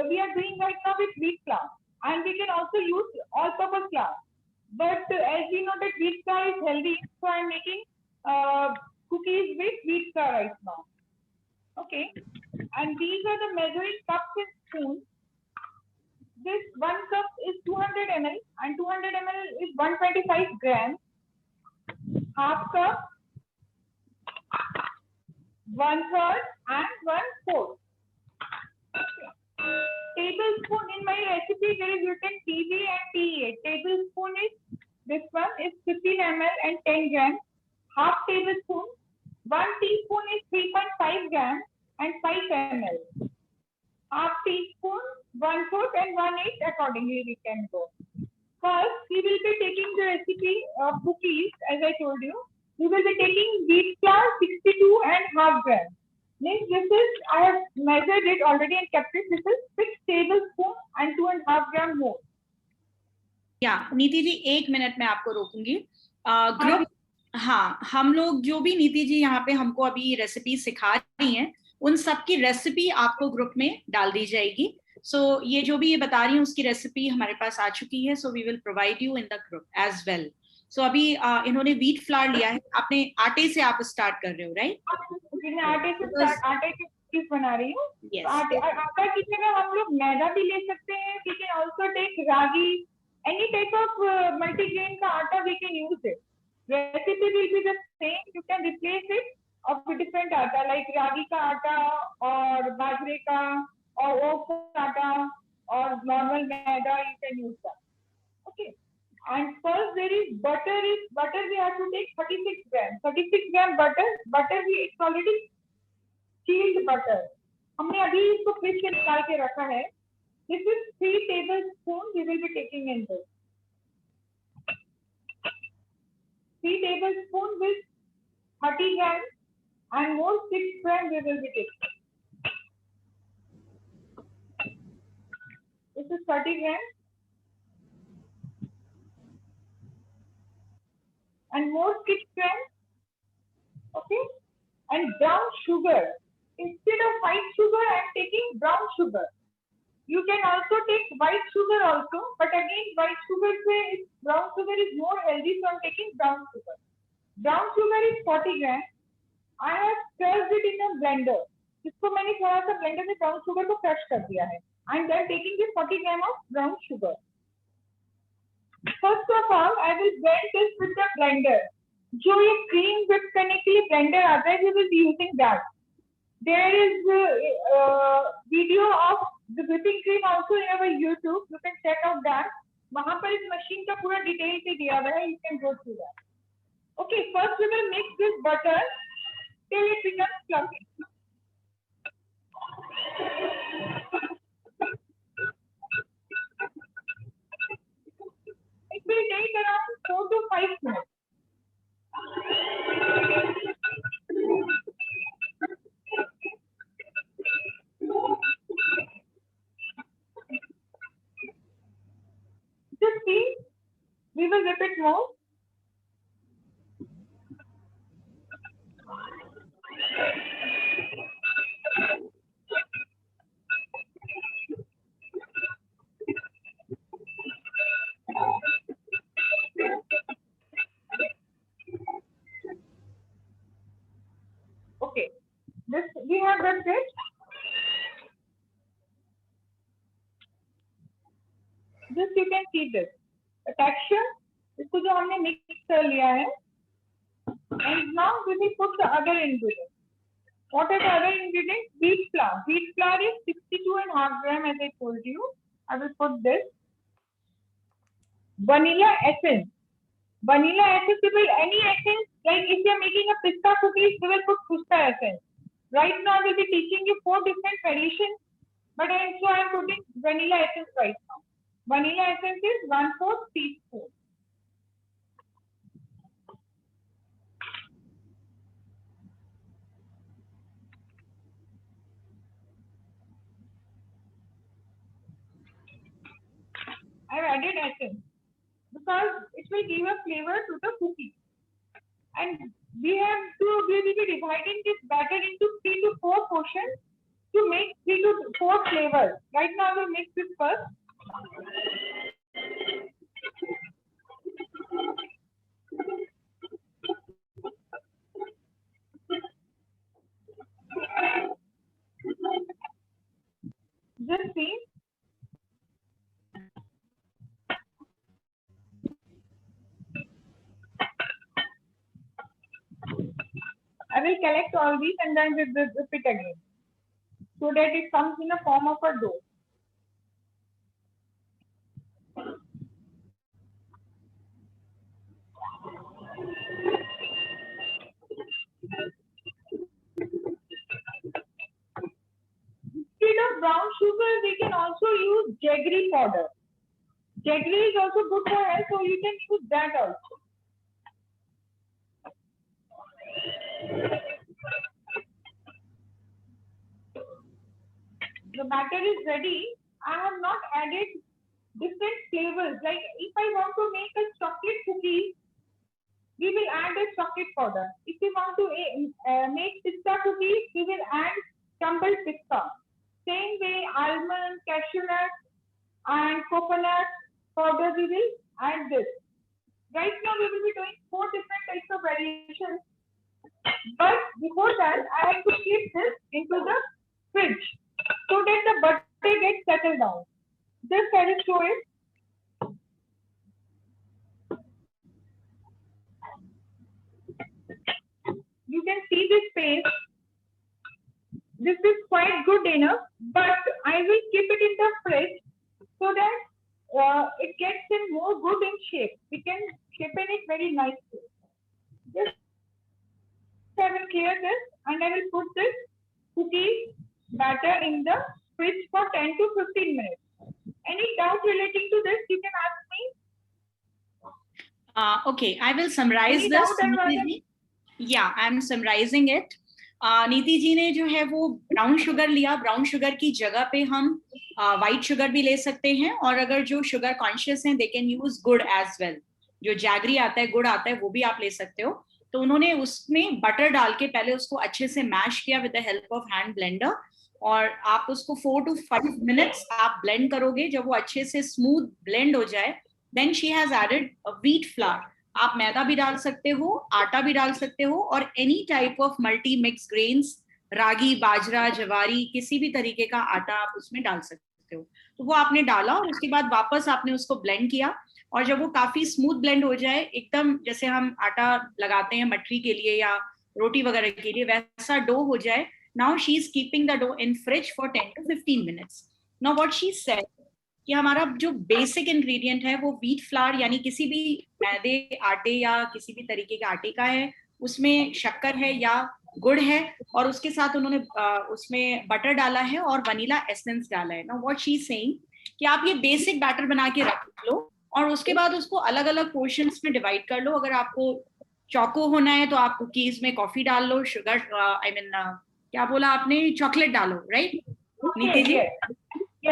we are doing right now with wheat flour, and we can also use all-purpose flour. But as we know that wheat flour is healthy, so I'm making cookies with wheat flour right now. Okay, and these are the measuring cups and spoons. This 1 cup is 200 ml and 200 ml is 125 grams. Half cup, 1/3 and 1/4. Tablespoon in my recipe there is written TB and TE. Tablespoon is this one is 15 ml and 10 grams. Half tablespoon, 1 teaspoon is 3.5 grams and 5 ml. Half teaspoon, 1/4 and 1/8 accordingly we can go. First, we will be taking the recipe of cookies as I told you. We will be taking wheat flour 62.5 grams. Means this is, I have measured it already and kept it. This is 6 tablespoons and 2.5 grams more. या नीति जी 1 minute में आपको रोकूंगी. Group हाँ, हम लोग जो भी नीति जी यहाँ पे हमको अभी रेसिपी सिखा रही हैं, उन सब की रेसिपी आपको ग्रुप में डाल दी जाएगी. सो ये जो भी ये बता रही हूँ उसकी रेसिपी हमारे पास आ चुकी है. So we will provide you in the group as well. So अभी इन्होंने व्हीट फ्लावर लिया है. आपने आटे से आप स्टार्ट कर रहे हो, राइट? आटे से आटे की कुकीज बना रही हूँ. Yes. आटा की जगह हम लोग मैदा भी ले सकते हैं. We can also take ragi, any type of multigrain का आटा we can use it. Recipe will be the same. You can replace it of different atta like ragi का आटा और बाजरे का और ओट्स का आटा और normal maida. You can use that. Okay. And first there is butter. We have to take 36 grams. 36 gram butter. It's already chilled butter. हमने अभी इसको फ्रिज से निकाल के रखा है. This is 3 tablespoons we will be taking in this. 3 tablespoons with 30 grams and more 6 grams we will be taking. This is 30 grams. And more 6 grams, okay? And brown sugar. Instead of white sugar, I am taking brown sugar. You can also take white sugar also, but again, white sugar से brown sugar is more healthy, so I am taking brown sugar. Brown sugar is 40 grams. I have crushed it in a blender. इसको मैंने थोड़ा सा blender में brown sugar को crush कर दिया है. And then taking this 40 grams of brown sugar. First of all, I will blend this with the blender. जो ये cream whip करने के लिए blender आता है, we will be using that. There is video of the whipping cream also in our YouTube. You can check out that. वहाँ पर इस machine का पूरा detail से दिया हुआ है. You can go through that. Okay, first we will mix this butter till it becomes fluffy. It will take around 4 to 5 minutes. Just see, we will whip it more. Okay, this we have whipped it. Just you can see this the texture. इसको जो हमने mix कर लिया है. And now we will put the other ingredients. What are the other ingredients? Wheat flour. Wheat flour is 62.5 grams as I told you. I will put this. Vanilla essence. Vanilla essence, we will any essence, like if you are making a pista cookies, we will put pista essence. Right now I will be teaching you 4 different variations, but I am putting vanilla essence right now. Vanilla essence is 1/4 teaspoon. I have added essence because it will give a flavor to the cookie. And we will be dividing this batter into 3 to 4 portions. to make 3 to 4 flavors. Right now I will mix this first. Just see. I will collect all these and then whip it again, so that it comes in a form of a dough. Instead of brown sugar, we can also use jaggery powder. Jaggery is also good for health, so you can use that also. The batter is ready. I have not added different flavors. Like if I want to make a chocolate cookie, we will add a chocolate powder. If we want to make pista cookies, we will add crumbled pista. Same way, almond, cashew nut, and coconut powder, we will add this. Right now, we will be doing 4 different types of variations. But before that, I have to keep this into the fridge so that the butter gets settled down. Just I will show it. You can see this paste. This is quite good enough, but I will keep it in the fridge so that it gets in more good in shape. We can shape it very nicely. Just I will clear this and I will put this cookie batter in the fridge for 10 to 15 minutes. Any doubt relating to this, you can ask me. Okay, I will summarize this. Yeah, I am summarizing it. नीति जी ने जो है वो brown sugar लिया. Brown sugar की जगह पे हम व्हाइट शुगर भी ले सकते हैं, और अगर जो शुगर कॉन्शियस हैं दे कैन यूज गुड़ एज वेल. जो जैगरी आता है, गुड़ आता है, वो भी आप ले सकते हो. तो उन्होंने उसमें बटर डाल के पहले उसको अच्छे से मैश किया with the help of hand blender, और आप उसको 4 to 5 मिनट्स आप ब्लेंड करोगे. जब वो अच्छे से स्मूथ ब्लेंड हो जाए, then she has added wheat flour. आप मैदा भी डाल सकते हो, आटा भी डाल सकते हो, और any type of multi mix grains, ragi, bajra, jowari, किसी भी तरीके का आटा आप उसमें डाल सकते हो. तो वो आपने डाला और उसके बाद वापस आपने उसको ब्लेंड किया, और जब वो काफी स्मूथ ब्लेंड हो जाए, एकदम जैसे हम आटा लगाते हैं मठरी के लिए या रोटी वगैरह के लिए, वैसा डो हो जाए. Now she is keeping the dough in fridge for 10 to 15 minutes. Now what she said कि हमारा जो बेसिक इंग्रेडिएंट है वो व्हीट फ्लावर, यानी किसी भी मैदे, आटे या किसी भी तरीके के आटे का है. उसमें शक्कर है या गुड़ है, और उसके साथ उन्होंने उसमें बटर डाला है और वनीला एसेंस डाला है. Now what she is saying कि आप ये बेसिक बैटर बना के रख लो, और उसके बाद उसको अलग अलग पोर्शंस में डिवाइड कर लो. अगर आपको चौको होना है तो आप कुकीज में कॉफी डाल लो, शुगर क्या बोला आपने, चॉकलेट डालो, राइट नीति जी?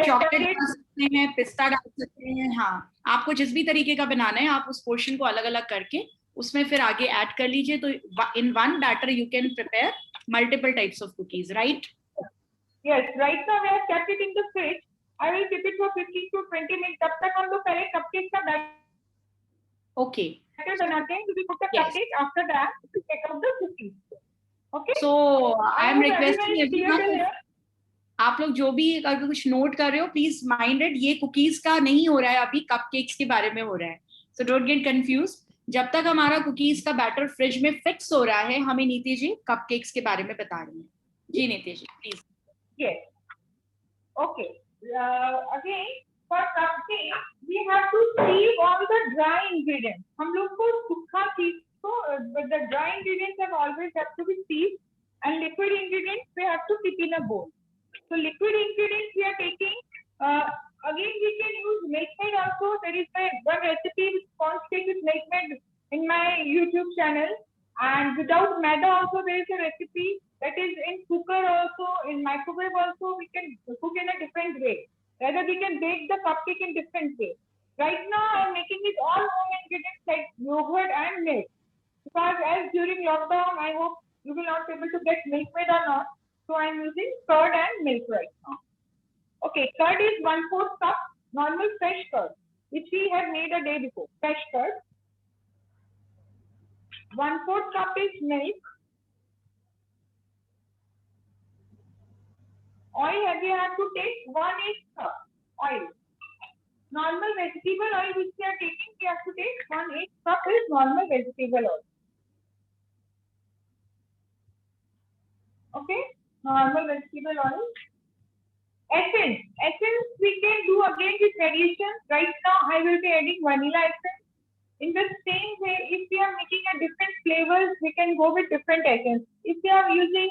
चॉकलेट डाल सकते हैं, पिस्ता डाल सकते हैं. हाँ, आपको जिस भी तरीके का बनाना है आप उस पोर्शन को अलग अलग करके उसमें फिर आगे ऐड कर लीजिए. तो in one batter you can prepare multiple types of cookies, right? Yes, right now we have kept it in the fridge. I will keep it for 15 to 20 minutes. तब तक हम लोग पहले कपकेक का बैटर बनाते हैं. We put the cupcake, after that to take out the cookies. Okay? So I am requesting everyone, आप लोग जो भी अगर कुछ नोट कर रहे हो, प्लीज माइंड इट, ये कुकीज का नहीं हो रहा है, अभी कपकेक्स के बारे में हो रहा है. So don't get confuse. जब तक हमारा कुकीज का बैटर फ्रिज में फिक्स हो रहा है, हमें नीति जी कपकेक्स के बारे में बता रही हैं. जी नीति जी please. Yes. Okay. Again, for cupcake, we have to sieve all the dry ingredients. हम लोग को सूखा चीज को, but the dry ingredients have to be sieved, and liquid ingredients we have to keep in a bowl. So liquid ingredients we are taking. Again, we can use Milkmaid also. There is one recipe with sponge cake with Milkmaid in my YouTube channel. And without maida also there is a recipe that is in cooker also, in microwave also. We can cook in a different way. Rather, we can bake the cupcake in different way. Right now, I am making it all home ingredients like yogurt and milk. Because as during lockdown, I hope you will not be able to get Milkmaid or not. So I am using curd and milk right now. Okay, curd is 1/4 cup, normal fresh curd, which we have made a day before. Fresh curd. 1/4 cup is milk. Oil, we have to take 1/8 cup oil. Normal vegetable oil which we are taking, we have to take 1/8 cup is normal vegetable oil. Okay, normal vegetable oil. Essence we can do again with variation. Right now I will be adding vanilla essence. In the same way, if we are making a different flavors, we can go with different essence. If you are using,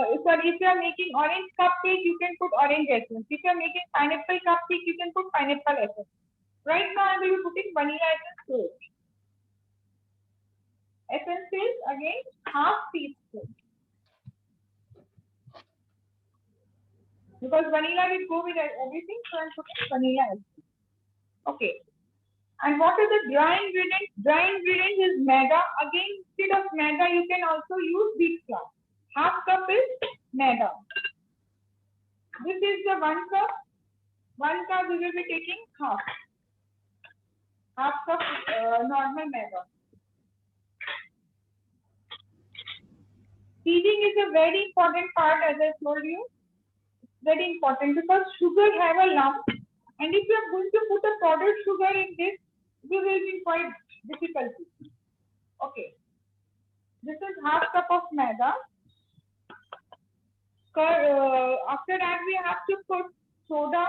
if you are making orange cupcake, you can put orange essence. If you are making pineapple cupcake, you can put pineapple essence. Right now I will be putting vanilla essence to it. Essence is again 1/2 teaspoon. Because vanilla will go with everything, so I am putting vanilla essence. Okay. And what are the dry ingredients? Dry ingredients is maida. Again, instead of maida, you can also use wheat flour. 1/2 cup is maida. This is the 1 cup. 1 cup we will be taking half. 1/2 cup normal maida. Seeding is a very important part, as I told you. Very important because sugar have a lump, and if you are going to put a powdered sugar in this, you will be quite difficult. Okay, this is 1/2 cup of maida. After that, we have to put soda,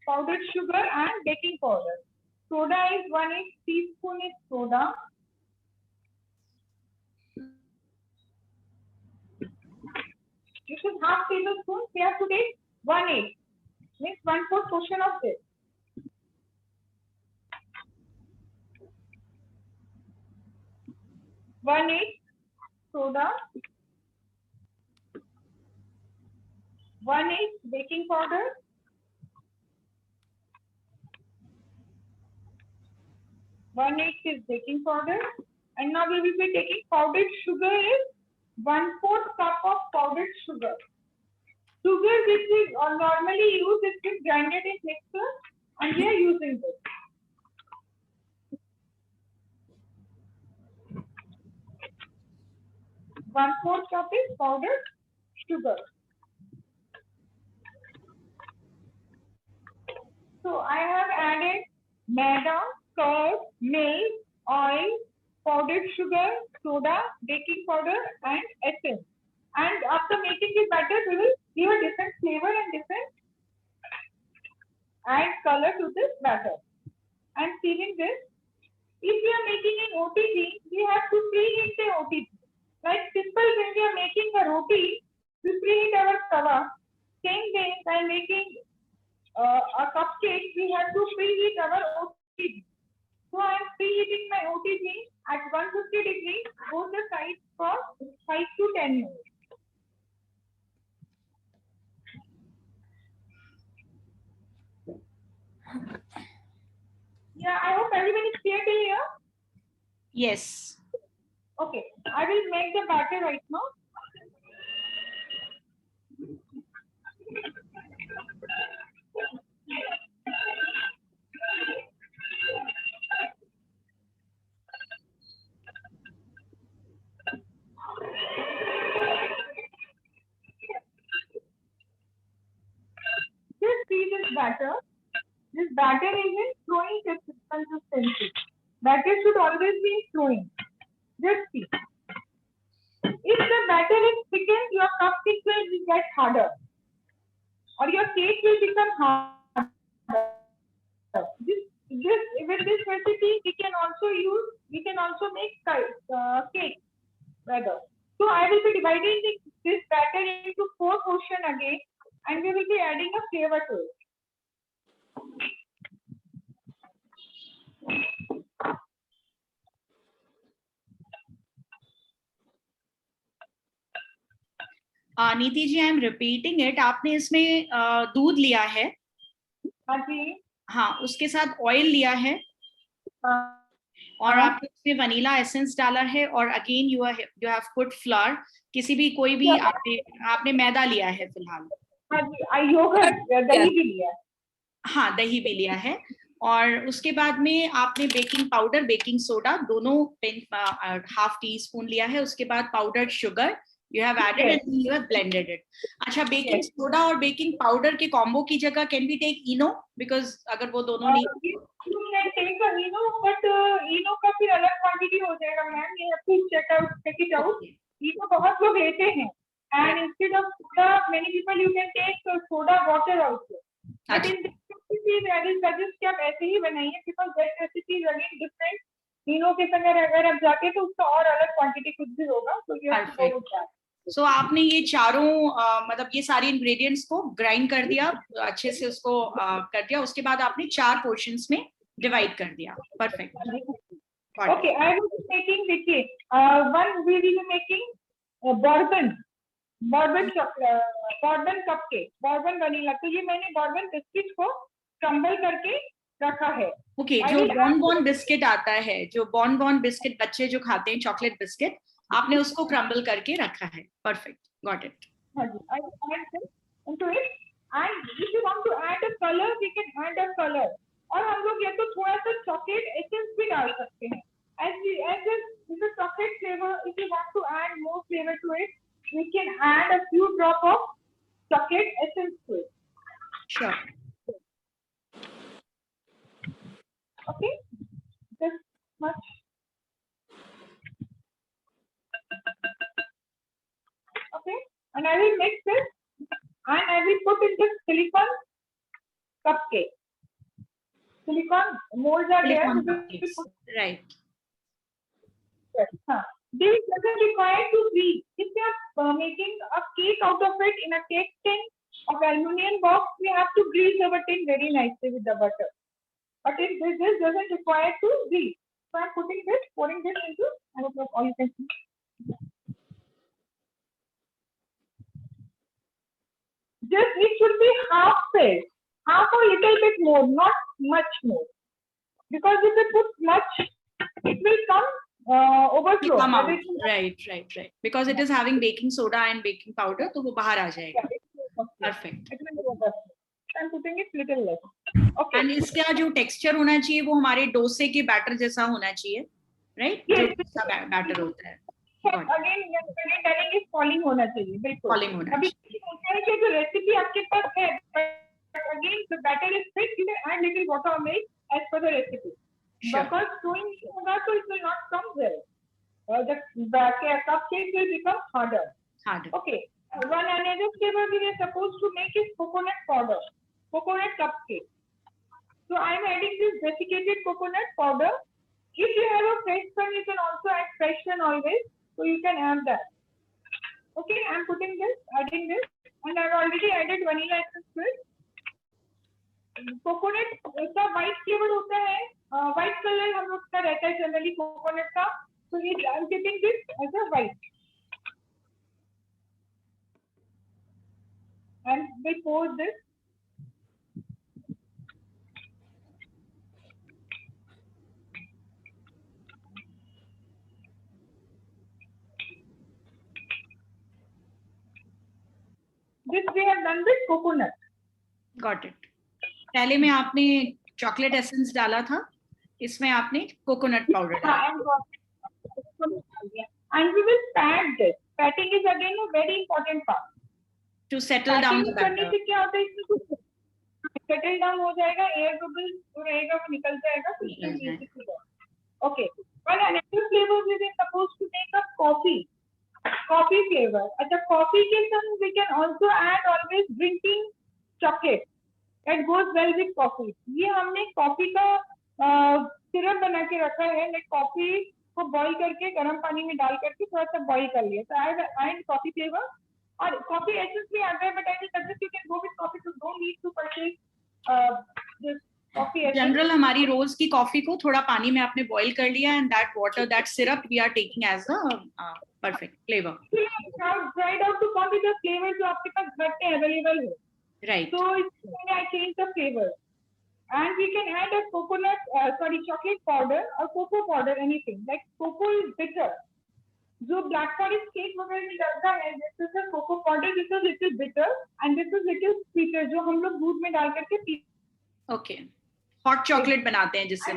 powdered sugar, and baking powder. Soda is 1/8 teaspoon is soda. This is 1/2 tablespoon. We have to take 1/8. Means 1/4 portion of this. One-eighth soda, 1/8 baking powder, 1/8 is baking powder, and now we will be taking powdered sugar is 1/4 cup of powdered sugar. Sugar which we normally use is grinded in mixer, and we are using this. One-4 cup is powdered sugar. So I have added maida, curd, milk, oil, powdered sugar, soda, baking powder, and essence. And after making this batter, we will give a different flavor and different add color to this batter. And sealing this, if we are making in OTG, we have to preheat the OTG. Like simple, when we are making a roti, we preheat our tawa. Same way, by making a cupcake, we have to preheat our OTG. So I am preheating my OTG at 150 degrees, both the sides for 5 to 10 minutes. Yeah, I hope everyone is clear till here. Yes. Okay, I will make the batter right now. Just see this batter. This batter is in flowing consistency. Batter should always be in flowing. Just see. If the batter is thickened, your cupcake will get harder, or your cake will become harder. With this recipe, we can also make cake rather. So I will be dividing this batter into 4 portions again, and we will be adding a flavor to it. नीति जी, I am repeating it. आपने इसमें दूध लिया है. हाँ जी. हाँ, उसके साथ ऑयल लिया है. और हाँ। आपने इसमें वनीला एसेंस डाला है, और again you have put flower, किसी भी कोई भी आपने मैदा लिया है फिलहाल। हाँ जी, योगर्ट, दही भी लिया है। हाँ, दही भी लिया है। और उसके बाद में आपने बेकिंग पाउडर, बेकिंग सोडा दोनों 1/2 टीस्पून लिया है। उसके बाद powdered sugar you have added and you have blended it. अच्छा, बेकिंग सोडा और बेकिंग पाउडर के कॉम्बो की जगह can we take Eno, because अगर वो दोनों नहीं इनो, बट इनो का फिर अलग क्वांटिटी हो जाएगा ma'am, you have to check it out. Eno बहुत लोग लेते हैं, and instead of soda many people you can take soda water also, but in this recipe I will suggest कि आप ऐसे ही बनाइए, because that recipe is again different. Eno के संग अगर आप जाके तो उसका और अलग क्वांटिटी कुछ भी होगा, तो you have to go with that. So आपने ये चारों मतलब ये सारे इंग्रेडिएंट्स को ग्राइंड कर दिया, अच्छे से उसको कर दिया, उसके बाद आपने 4 पोर्शंस में डिवाइड कर दिया। Perfect. Okay, I will be making, देखिए, one we will be making bourbon cupcake, bourbon vanilla. तो ये मैंने बॉर्बन बिस्किट को क्रम्बल करके रखा है। ओके, जो बॉन बिस्किट आता है, जो बॉन बिस्किट बच्चे जो खाते हैं, चॉकलेट बिस्किट, आपने उसको क्रम्बल करके रखा है। Perfect, got it. हाँ जी, I will add them into it, and if you want to add a color, we can add a color। और हम लोग ये तो थोड़ा सा चॉकलेट एसेंस भी डाल सकते हैं, as a chocolate flavor। If you want to add more flavor to it, we can add a few drop of chocolate essence to it। Sure. Okay, this much। Okay, and I will mix this, and I will put in this silicone cupcake। Silicone molds are there, right? हाँ, this doesn't require to freeze। If you are making a cake out of it in a cake tin of aluminum box, we have to grease our tin very nicely with the butter, but this doesn't require to grease। So I'm pouring this into, I hope all you can see, just it should be half filled, half a little bit more, not much more, because if you put much, it will come overflow। come out, right, because it is having baking soda and baking powder, तो वो बाहर आ जाएगा। Perfect। I'm putting it little less। Okay। And इसका जो texture होना चाहिए वो हमारे डोसे के बैटर जैसा होना चाहिए, right? जो बैटर होता है। Again telling is falling होना चाहिए, बिल्कुल। falling होना अभी होता है कि जो रेसिपी आपके पास है, again the batter is thick, you can add little water or milk as per the recipe। Because flowing होगा तो it will not come well। The cupcake will become harder। Okay, one another flavor we are supposed to make is coconut powder, coconut cupcake। So I am adding this desiccated coconut powder। If you have a fresh one, you can also add fresh one always, so you can add that। Okay, I am adding this, and I have already added vanilla essence to it। Coconut का white flavour होता है, white colour हम लोग का रहता है generally coconut का, so ये I am keeping this as a white, and we pour this। This we have done with coconut। Got it। पहले में आपने चॉकलेट एसेंस डाला था, इसमें आपने कोकोनट पाउडर डाला। And we will pat this। Patting is again a very important part to settle down the batter। करने से क्या होता है, इसमें सेटल डाउन हो जाएगा, एयर बबल जो रहेगा वो निकल जाएगा। Okay, one another flavor we are supposed to make a coffee flavor। अच्छा, coffee के संग we can also add always drinking chocolate that goes well with coffee। ये हमने कॉफी का सिरप बना के रखा है, लाइक कॉफी को बॉईल करके गर्म पानी में डाल करके थोड़ा सा बॉईल कर लिया, तो आई एड कॉफी फ्लेवर। और कॉफी एसेंस भी आता है, but I will suggest you can go with coffee, to don't need to purchase this coffee essence. General हमारी रोज की कॉफी को थोड़ा पानी में आपने बॉईल कर लिया, and that water, that syrup we are taking as a perfect flavour. Dried out to come with the flavour जो आपके पास घर पे अवेलेबल है, राइट। तो इसमें I change the flavour. and we can add a chocolate powder or cocoa powder, anything. Like cocoa is bitter. जो black forest cake वगैरह में डलता है, this is a cocoa powder, this is little bitter and this is little sweeter, जो हम लोग दूध में डाल करके पी। ओके, हॉट चॉकलेट बनाते हैं जिससे।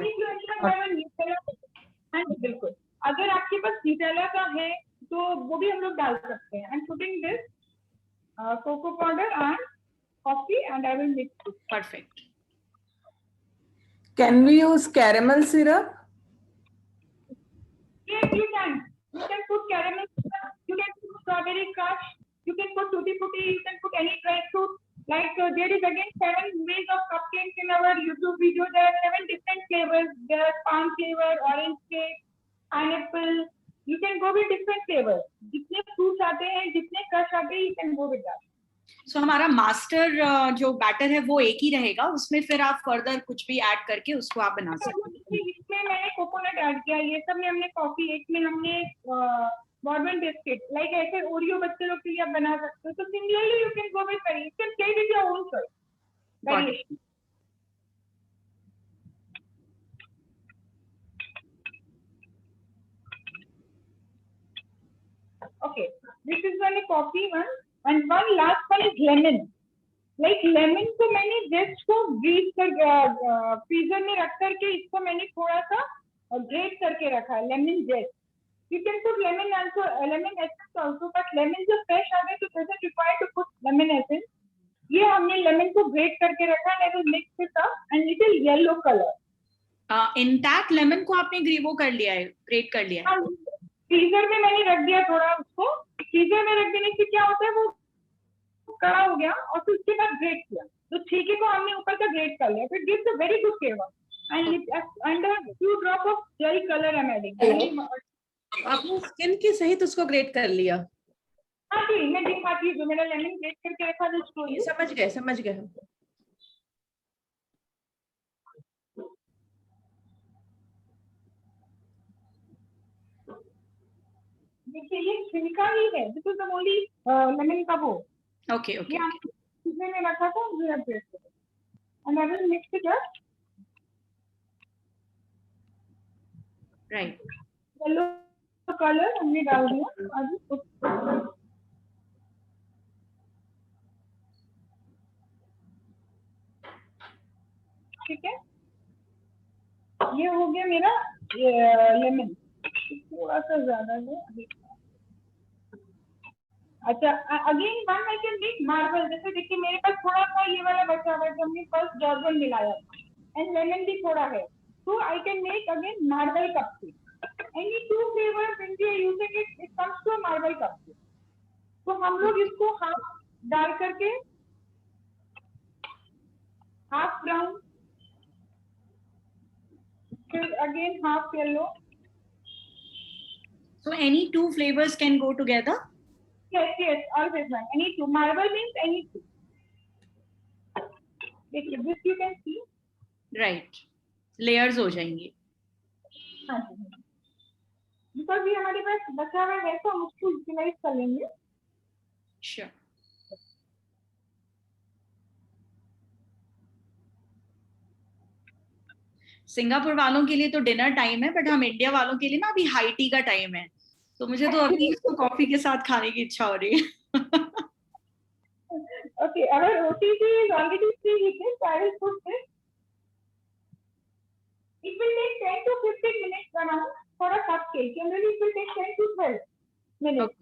बिल्कुल, अगर आपके पास न्यूटेला का है तो वो भी हम लोग डाल सकते हैं। And putting this cocoa powder and coffee and I will mix it. Perfect. Can we use caramel syrup? Yes, you can. You can put caramel syrup, you can put strawberry crush, you can put tutti frutti, you can put any dry fruit. Like there is again 7 ways of cupcakes in our YouTube video. There are 7 different flavors. There are palm flavor, orange cake, pineapple. You can go with different flavors. जितने fruits आते हैं, जितने crush आते हैं, you can go with that. सो हमारा master जो batter है वो एक ही रहेगा, उसमें फिर आप फर्दर कुछ भी ऐड करके उसको आप बना सकते हैं। इसमें मैंने कोकोनट ऐड किया, ये सब में हमने कॉफी, एक में हमने बॉर्बन बिस्किट, लाइक ऐसे ओरियो बच्चे लोग के लिए आप बना सकते हो। तो similarly you can go with very, you can play with your own choice variation. Okay, this is one coffee one and one last one is lemon. Like lemon को मैंने जस्ट को ब्रीज कर फ्रीजर में रख करके इसको मैंने थोड़ा सा ग्रेट करके रखा है, lemon जेस्ट। You can put lemon also, lemon essence also, but lemon जो fresh आ गए तो doesn't require to put lemon essence. ये हमने लेमन को ग्रेट करके रखा है, तो mix it up and little yellow colour. Intact lemon को आपने वो कर लिया है, ग्रेट कर लिया है? फ्रीजर में मैंने रख दिया थोड़ा उसको। फ्रीजर में रख देने से क्या होता है, वो कड़ा हो गया और फिर उसके बाद ग्रेट किया, तो छीके को हमने ऊपर का ग्रेट कर लिया, फिर gives a very good flavour and under few drop of jelly colour I am adding. आपने स्किन के सहित उसको ग्रेट कर लिया? हाँ जी, मैं दिखाती हूँ, जो मेरा लेमन ग्रेट करके रखा था उसको। समझ गए हम। देखिए ये छिलका ही है, this is the only lemon का वो। ओके ओके, फ्रीजर में रखा था, ये अब ग्रेट कर and I will mix it up. Right, yellow colour हमने डाल दिया अभी। ठीक है, ये हो गया मेरा लेमन, थोड़ा सा ज्यादा है अभी। अच्छा, again one I can make marble. जैसे देखिए मेरे पास थोड़ा सा ये वाला बचा हुआ है, तो हमने फर्स्ट जॉर्जन मिलाया एंड लेमन भी थोड़ा है, so I can make again marble cupcake. Any two flavors when we are using it, it comes to a marble cupcake. तो हम लोग इसको हाफ डाल करके, हाफ ब्राउन, फिर again half yellow. so any two flavors can go together? Yes, always one. Any two. Marble means any two. देखिए, this you can see. Right, layers हो जाएंगी। हाँ जी, बिकॉज ये हमारे पास बचा हुआ है तो हम उसको यूटिलाइज कर लेंगे। श्योर। सिंगापुर वालों के लिए तो डिनर टाइम है, बट हम इंडिया वालों के लिए ना अभी हाई टी का टाइम है, तो मुझे तो अभी इसको कॉफी के साथ खाने की इच्छा हो रही है। Okay, our OTG is already preheated, so I will put this. It will take 10 to 15 minutes around for a cupcake. Generally, it will take 10 to 12 minutes.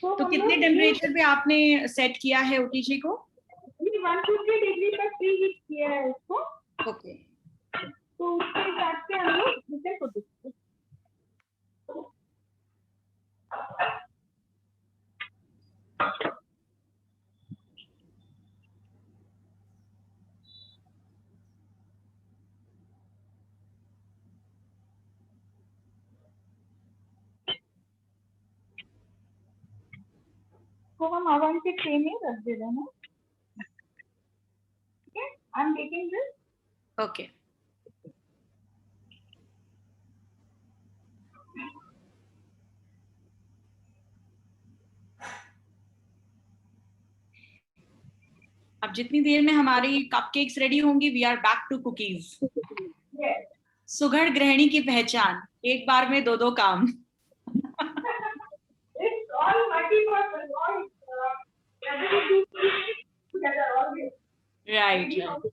तो कितने टेम्परेचर पे आपने सेट किया है ओटीजी को? 150 डिग्री तक प्रीहीट किया है उसको। ओके, तो उसके हिसाब से हम लोग इसे कर सकते हैं। तो हम अवन के ट्रे में रख दे रहे हैं। ठीक है, I am taking this. Okay, अब जितनी देर में हमारी कपकेक्स रेडी होंगी, we are back to cookies. Yes. सुघड़ गृहिणी की पहचान, एक बार में दो दो काम। It's all multi-purpose, all everything together always. Right.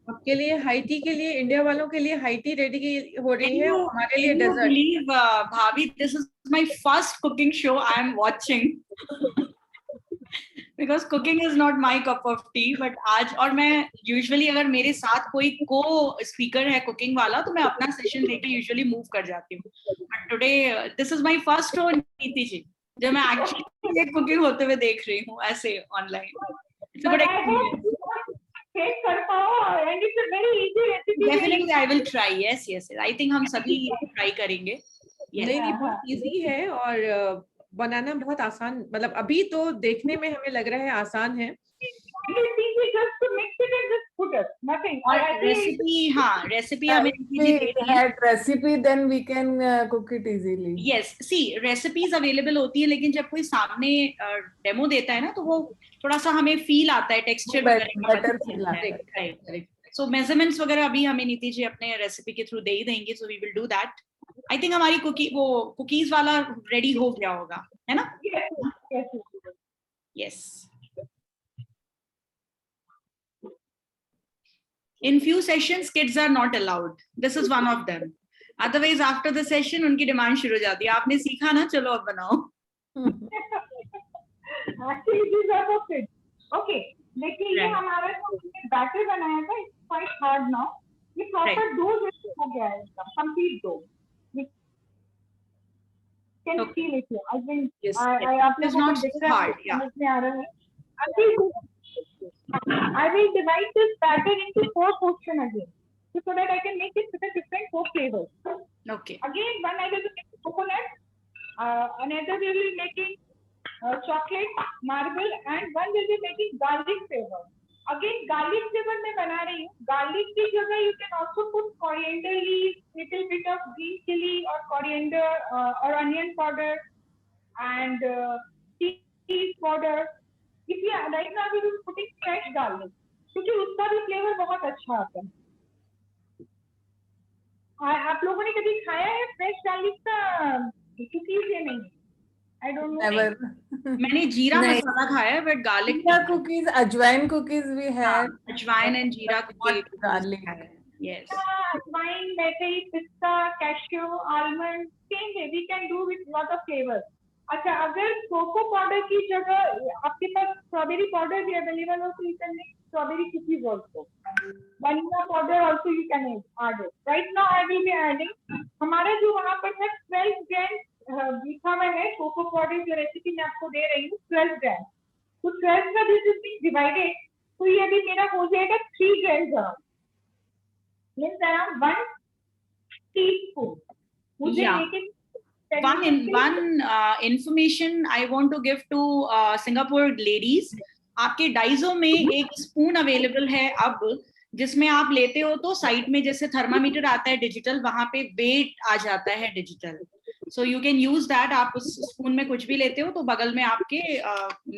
आपके लिए हाईटी के लिए, इंडिया वालों के लिए हाईटी रेडी हो रही है, और हमारे लिए Can you dessert. believe, Bhavi, this is my first cooking show I am watching. Because cooking is not my cup of tea, but आज, और मैं usually अगर मेरे साथ कोई को स्पीकर है कुकिंग वाला तो मैं अपना सेशन लेके यूजुअली मूव कर जाती हूँ, but today this is my first show, नीति जी, जब मैं एक्चुअली कुकिंग होते हुए देख रही हूँ ऐसे online. It's a good experience. Cake कर पाओ, and it's a very easy recipe. Definitely I will try. Yes yes, I think हम सभी ट्राई करेंगे। Yes. नहीं, बहुत इजी है और बनाना बहुत आसान, मतलब अभी तो देखने में हमें लग रहा है आसान है। It's easy just to mix it and just put it. Nothing. और I think रेसिपी, हाँ रेसिपी हमें If we had recipe, then we can cook it easily. Yes see recipes available होती है, लेकिन जब कोई सामने डेमो देता है ना तो वो थोड़ा सा हमें फील आता है, टेक्सचर better feel आता है। सो मेजरमेंट्स वगैरह अभी हमें नीति जी अपने रेसिपी के थ्रू दे ही देंगे, so we will do that. I think हमारी कुकीज वाला रेडी हो गया होगा, है ना? yes. Yes. In few sessions, kids are not allowed. This is one of them. Otherwise, after the session, उनकी डिमांड शुरू हो जाती है, आपने सीखा ना, चलो अब बनाओ। Actually, these are the kids. Okay. देखिए ये Right. हमारा जो बैटर बनाया था, it's quite hard now. ये proper Right. डो जैसे हो गया है इसका, complete dough. Can Okay. feel it here. I think Yes. आप It is लोगों को not दिख so रहा है, hard, yeah. समझ में आ रहा है. I will divide this batter into 4 portions again, so that I can make it with a different 4 flavors. Okay. Again, one I will be making coconut, another will be making chocolate, marble, and one will be making garlic flavor. Again, garlic flavor मैं बना रही हूँ. Garlic की जगह you can also put coriander leaves, little bit of green chili or coriander or onion powder and cheese powder. If you right now we will putting fresh garlic, क्योंकि उसका भी flavour बहुत अच्छा आता है. आप लोगों ने कभी खाया है फ्रेश गार्लिक का कुकीज या नहीं? I don't know. Never. मैंने जीरा नहीं। मसाला खाया है, but garlic Jeera cookies, ajwain cookies we had. अजवाइन एंड जीरा Not garlic. Yes. Wine, berry, pista, cashew, almond, same way we can do with lot of flavors. अच्छा, अगर कोको पाउडर की जगह आपके पास स्ट्रॉबेरी पाउडर भी अवेलेबल हो तो you can make strawberry cookies also. Vanilla powder also you can add it. Right now I will be adding. हमारा जो वहाँ पर है 12 ग्राम लिखा हुआ है कोको पाउडर, जो रेसिपी मैं आपको दे रही हूँ 12 ग्राम. तो 12 का दिस इज बीइंग डिवाइडेड, तो ये अभी मेरा हो जाएगा 3 ग्राम. Means around 1 teaspoon. मुझे Yeah. लेकिन One information I want to give to Singapore ladies, आपके डाइजो में एक स्पून अवेलेबल है अब, जिसमें आप लेते हो तो साइड में जैसे थर्मामीटर आता है डिजिटल, वहां पे वेट आ जाता है digital, so you can use that. आप उस स्पून में कुछ भी लेते हो तो बगल में आपके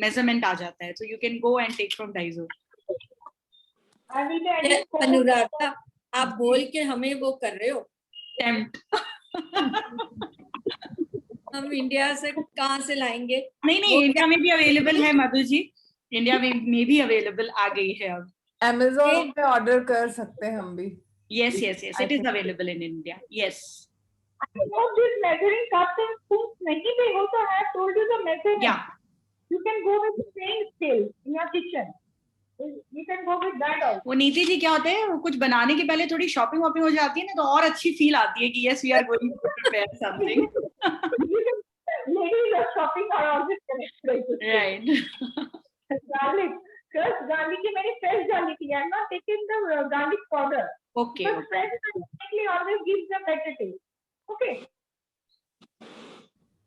मेजरमेंट आ जाता है, so you can go and take from डाइजो। अनुराधा, आप बोल के हमें वो कर रहे हो टेम्प्ट। हम इंडिया से कहाँ से लाएंगे? नहीं, इंडिया में भी अवेलेबल है मधु जी, इंडिया में भी अवेलेबल आ गई है अब। Amazon पे ऑर्डर कर सकते हैं हम भी. Yes, it is available in India. Yes. I know this measuring cups and spoons नहीं भी हो तो I have told you the measurement. Yeah. You can go with the same scale in your kitchen. You can go with that also. वो नीति जी क्या होता है, वो कुछ बनाने के पहले थोड़ी शॉपिंग वॉपिंग हो जाती है ना, तो और अच्छी फील आती है कि yes we are going to prepare something. Ladies are shopping are always connected. Right. Garlic. First garlic की मैंने fresh garlic लिया है ना, taking the garlic powder. Okay. But fresh garlic always gives a better taste. Okay.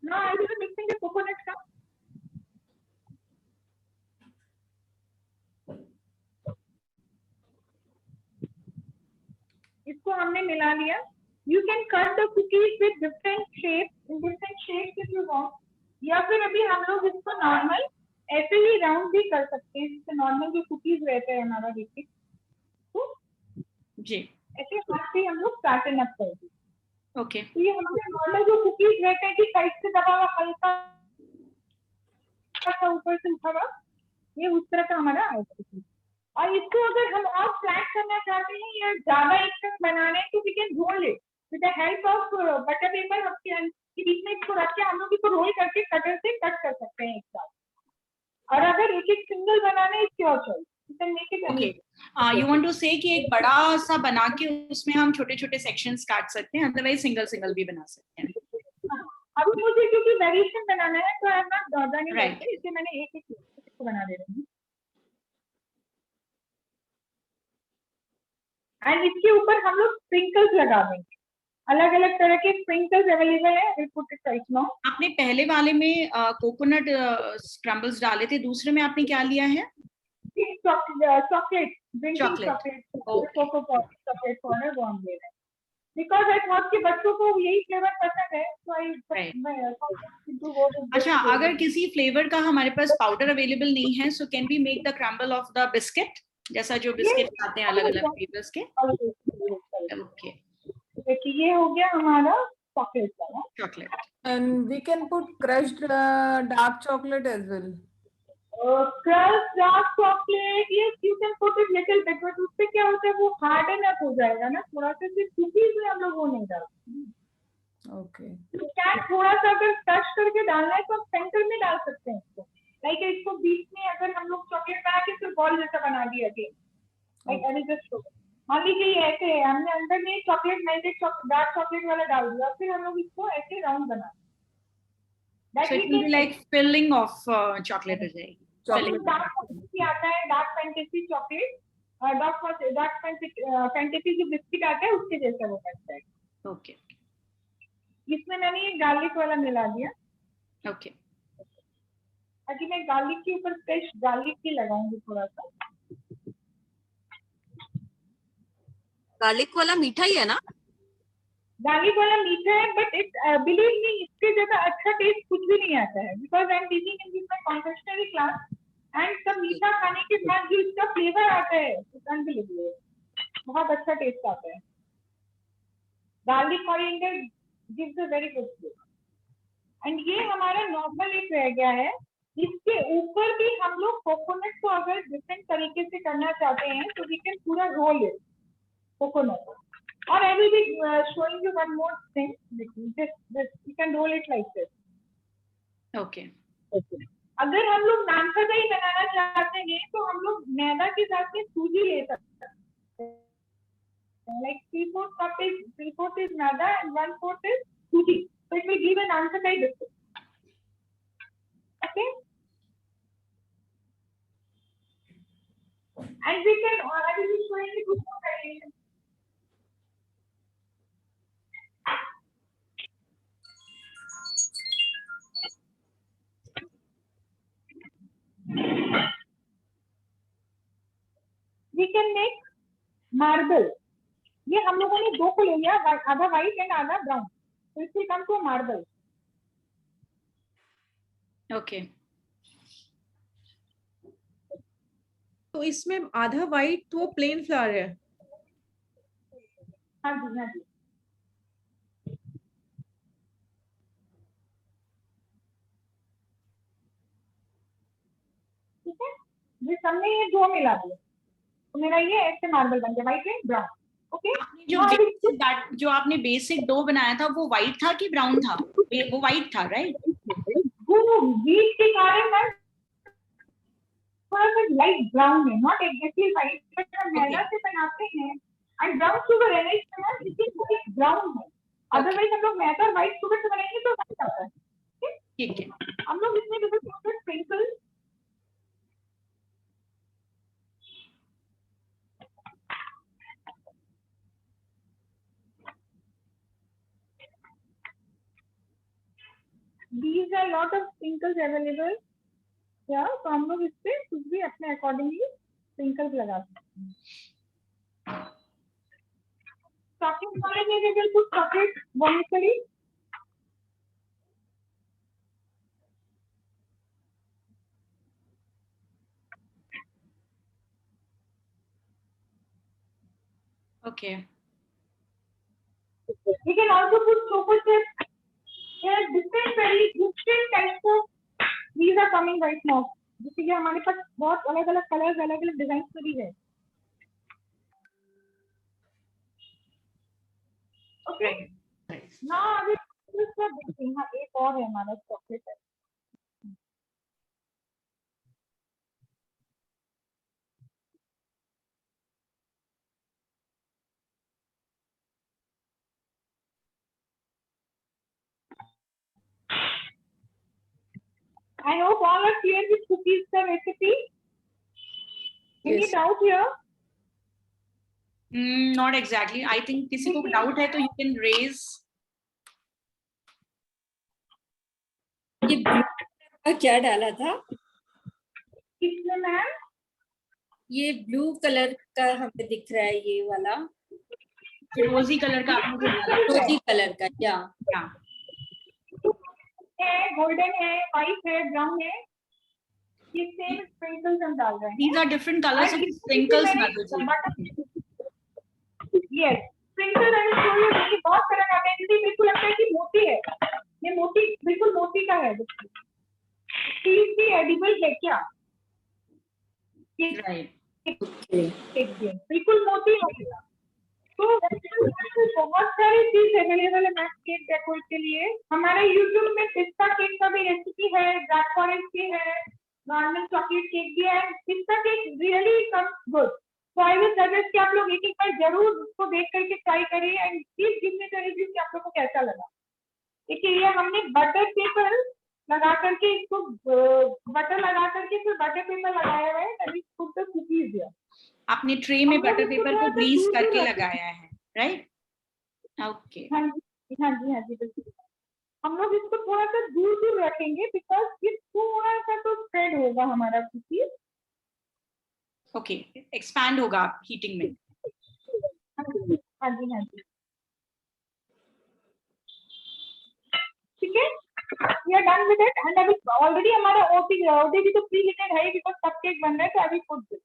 Now I will be mixing the coconut cup. इसको हमने मिला लिया. You can cut the cookies with different shapes if you want. या फिर अभी हम लोग इसको नॉर्मल ऐसे ही राउंड भी कर सकते हैं, जैसे नॉर्मल जो कुकीज रहते हैं हमारा बेसिक, तो जी ऐसे हाथ से हम लोग पैटर्न अप कर दें। ओके तो ये हमारे नॉर्मल जो कुकीज रहते हैं कि साइड से दबा हुआ हल्का सा ऊपर से उठा हुआ, ये उस तरह का हमारा आउटपुट है। और इसको अगर हम और फ्लैट करना चाहते हैं या ज्यादा एक तक बनाने तो we can roll it with the help of butter paper. के बीच में इसको रख के हम लोग इसको रोल करके कटर से कट कर सकते हैं एक साथ। और अगर एक एक सिंगल बनाना है इसके और choice, you can make it okay you want to say कि एक बड़ा सा बना के उसमें हम छोटे छोटे सेक्शंस काट सकते हैं, अदरवाइज सिंगल सिंगल भी बना सकते हैं। अभी मुझे क्योंकि वेरिएशन बनाना है तो आई am not Dottin Right. It, इसलिए मैंने एक एक इसको बना दे रही हूँ। एंड इसके ऊपर हम लोग स्प्रिंकल्स लगा देंगे, अलग अलग तरह के स्प्रिंकल्स अवेलेबल है, will put it right now. आपने पहले वाले में कोकोनट स्क्रम्बल्स डाले थे, दूसरे में आपने क्या लिया है? Chocolate, drinking Chocolate. Chocolate, Okay. Cocoa chocolate powder वो हम ले रहे हैं बिकॉज आई थॉट कि बच्चों को यही फ्लेवर पसंद है, तो Right. अच्छा, अगर किसी फ्लेवर का हमारे पास पाउडर अवेलेबल नहीं है, so can we make the crumble of the biscuit, जैसा जो बिस्किट आते हैं अलग अलग फ्लेवर्स के? ओके देखिए ये हो गया हमारा चॉकलेट वाला। Chocolate. And we can put crushed dark chocolate as well. Crust dark chocolate, yes you can put it little bit, but उससे क्या होता है वो हार्डन अप हो जाएगा ना थोड़ा सा, सिर्फ कुकीज में हम लोग वो नहीं डालते। Okay. क्या थोड़ा सा अगर टच करके डालना है तो हम सेंटर में डाल सकते हैं इसको, लाइक इसको बीच में अगर हम लोग चॉकलेट बना के फिर बॉल जैसा बना दिया अगेन, लाइक अभी जस्ट मान लीजिए ये ऐसे है, हमने अंदर में चॉकलेट मेल्टेड डार्क चॉकलेट वाला डाल दिया, फिर हम लोग इसको ऐसे राउंड बना, So it will be like filling of chocolate हो जाएगी। Chocolate. डार्क फैंटेसी आता है, dark fantasy chocolate, dark fantasy जो बिस्किट आता है उसके जैसा वो बनता है। ओके इसमें मैंने ये गार्लिक वाला मिला दिया, ओके ताकि मैं गार्लिक के ऊपर फ्रेश गार्लिक ही लगाऊंगी थोड़ा सा। गार्लिक वाला मीठा ही है ना? गार्लिक वाला मीठा है, बट इट बिलीव मी इसके जगह अच्छा टेस्ट कुछ भी नहीं आता है, because I am teaching in this my confectionery class and सब मीठा खाने के बाद जो इसका फ्लेवर आता है इट्स अनबिलीवेबल, बहुत अच्छा टेस्ट आता है। Garlic coriander gives a very good flavour. And ये हमारा नॉर्मल एक रह गया है, इसके ऊपर भी हम लोग कोकोनट को अगर डिफरेंट तरीके से करना चाहते हैं तो वी कैन पूरा roll it coconut. Or I will be showing you one more thing. This you can roll it like this. Okay अगर हम लोग नानखा दही बनाना चाहते हैं तो हम लोग मैदा के साथ में सूजी ले सकते हैं। Like 3/4 is maida and 1/4 is सूजी. So it will give a नानखा दही biscuit. Okay. And we can. I will be showing you two more variations. We can make marble. ये हम लोगों ने दो को ले लिया, आधा व्हाइट एंड आधा ब्राउन, तो इससे कम को मार्बल। ओके तो इसमें आधा व्हाइट तो प्लेन फ्लावर है। हाँ जी हाँ जी। ठीक है, ये सबने ये दो मिला दिया तो मेरा ये ऐसे मार्बल बन गया, व्हाइट एंड ब्राउन। ओके, जो आपने बेसिक डो बनाया था वो व्हाइट था कि ब्राउन था? वो व्हाइट था, राइट? वो बीच के कारण ना थोड़ा सा लाइट ब्राउन है, नॉट एग्जैक्टली व्हाइट, बट हम मैदा से बनाते हैं एंड ब्राउन शुगर है ना इसमें, इसलिए ब्राउन है। अदरवाइज हम लोग मैदा और व्हाइट शुगर से बनाएंगे तो व्हाइट आता है। ठीक है, हम लोग इसमें जैसे sprinkle these are lot of sprinkles available, या तो हम लोग इस पे कुछ भी अपने अकॉर्डिंगली स्प्रिंकल्स लगा सकते हैं। chocolate वाले में we will put chocolate vermicelli. Okay. We can also put choco chips. There are different types of these are coming right now. जैसे कि हमारे पास बहुत अलग-अलग कलर्स, अलग-अलग डिजाइन में भी है. Okay. Right. Now अभी इसका देखते हैं. हाँ, एक और है हमारा चॉकलेट है. I hope all are clear with cookies the recipe. Any Yes. doubt here? Not exactly. I think किसी को डाउट है तो you can raise. ये blue का क्या डाला था? किसने मैम? ये ब्लू कलर का हमें दिख रहा है, ये वाला फिरोजी कलर का आपने जो डाला रोजी कलर का. या Yeah. है, गोल्डन है, व्हाइट है, ब्राउन है. ये सेम स्प्रिंकल्स हम डाल रहे हैं. These are different colors of sprinkles, Madhu ji. Yes, sprinkles and सोया देखिए बहुत तरह का है. मुझे बिल्कुल लगता है कि मोती है. ये मोती बिल्कुल मोती का है. चीज भी एडिबल है क्या? Right. बिल्कुल मोती है. तो बहुत सारी चीज अवेलेबल है मैम केक डेकोरेट के लिए. हमारे यूट्यूब में पिस्ता केक का भी रेसिपी है, ब्लैक फॉरेस्ट की है, नॉर्मल चॉकलेट केक भी है. पिस्ता केक रियली कम्स गुड. तो आई विल सजेस्ट कि आप लोग एक बार जरूर उसको देख करके ट्राई करिए and please give me the review कि आप लोग को कैसा लगा. देखिए ये हमने बटर पेपर लगा करके इसको बटर लगा करके फिर बटर पेपर लगाया हुआ है तभी खुद तक कुकीज दिया. आपने ट्रे में बटर पेपर को ग्रीस करके लगाया है, राइट? ओके. हाँ जी हाँ जी हाँ जी बिल्कुल. हम लोग इसको थोड़ा सा दूर दूर रखेंगे बिकॉज ये थोड़ा सा तो स्प्रेड होगा हमारा कुकीज. ओके, एक्सपैंड होगा हीटिंग में. हाँ जी हाँ जी. ठीक है, we are done with it and अभी ऑलरेडी हमारा ओटीजी तो प्री हीटेड है बिकॉज कपकेक बन रहा है. तो अभी put this.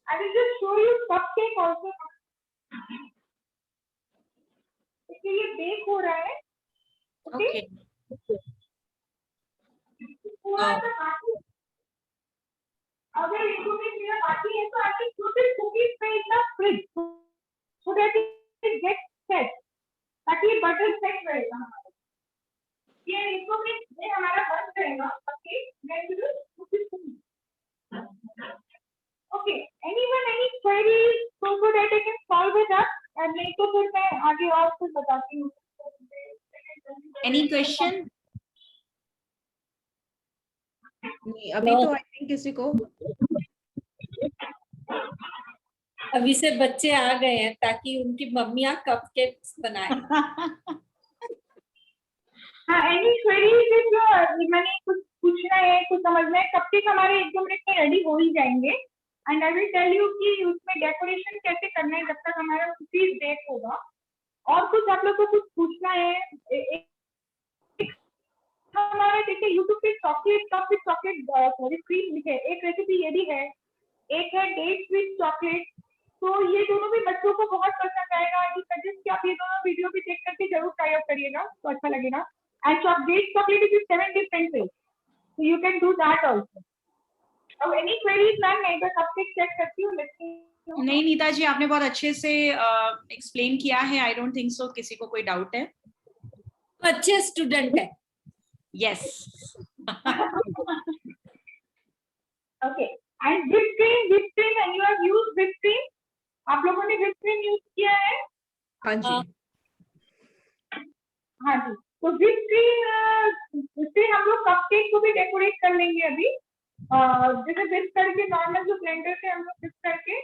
I will just show you cupcake also. इसलिए ये बेक हो रहा है. ओके. पूरा सा बाकी. अगर इसको भी मेरा बाकी है तो आई थिंक टू कुकीज पे in the fridge so that it gets set ताकि बटर सेट रहेगा हमारा. ये इसको भी ये हमारा बन जाएगा. Okay then we will cookies. Okay anyone any queries so that I can solve it up. And नहीं तो फिर मैं आगे और कुछ बताती हूँ. Any question? नहीं, अभी तो आई थिंक किसी को अभी से बच्चे आ गए हैं ताकि उनकी मम्मियाँ कपकेक्स बनाएं. हाँ एनी क्वेरीज जो मैंने कुछ पूछना है कुछ समझना है. कपकेक हमारे 1-2 मिनट में रेडी हो ही जाएंगे. And I will tell you कि उसमें डेकोरेशन कैसे करना है जब तक हमारा कुकीज बेक होगा. और कुछ आप लोग को कुछ पूछना है. हमारे देखिए यूट्यूब पे chocolate cup with chocolate sorry cream लिखे. एक रेसिपी ये भी है. एक है डेट्स विद चॉकलेट. तो ये दोनों भी बच्चों को बहुत पसंद आएगा. आई सजेस्ट कि आप ये दोनों वीडियो भी देख करके जरूर ट्राई आउट करिएगा तो अच्छा लगेगा. And dates chocolate is 7 different ways so you can do that also. अब any queries मैम मैं एक बार कपकेक चेक करती हूँ. नहीं नीता जी, आपने बहुत अच्छे से एक्सप्लेन किया है. आई डोंट थिंक सो किसी को कोई डाउट है. अच्छे स्टूडेंट है. Yes. Okay and whipped cream and you have used whipped cream. आप लोगों ने whipped cream यूज किया है? हाँ जी. हाँ जी. तो whipped cream से हम लोग कपकेक को भी डेकोरेट कर लेंगे अभी. जैसे whip करके नॉर्मल जो ब्लेंडर से हम लोग whip करके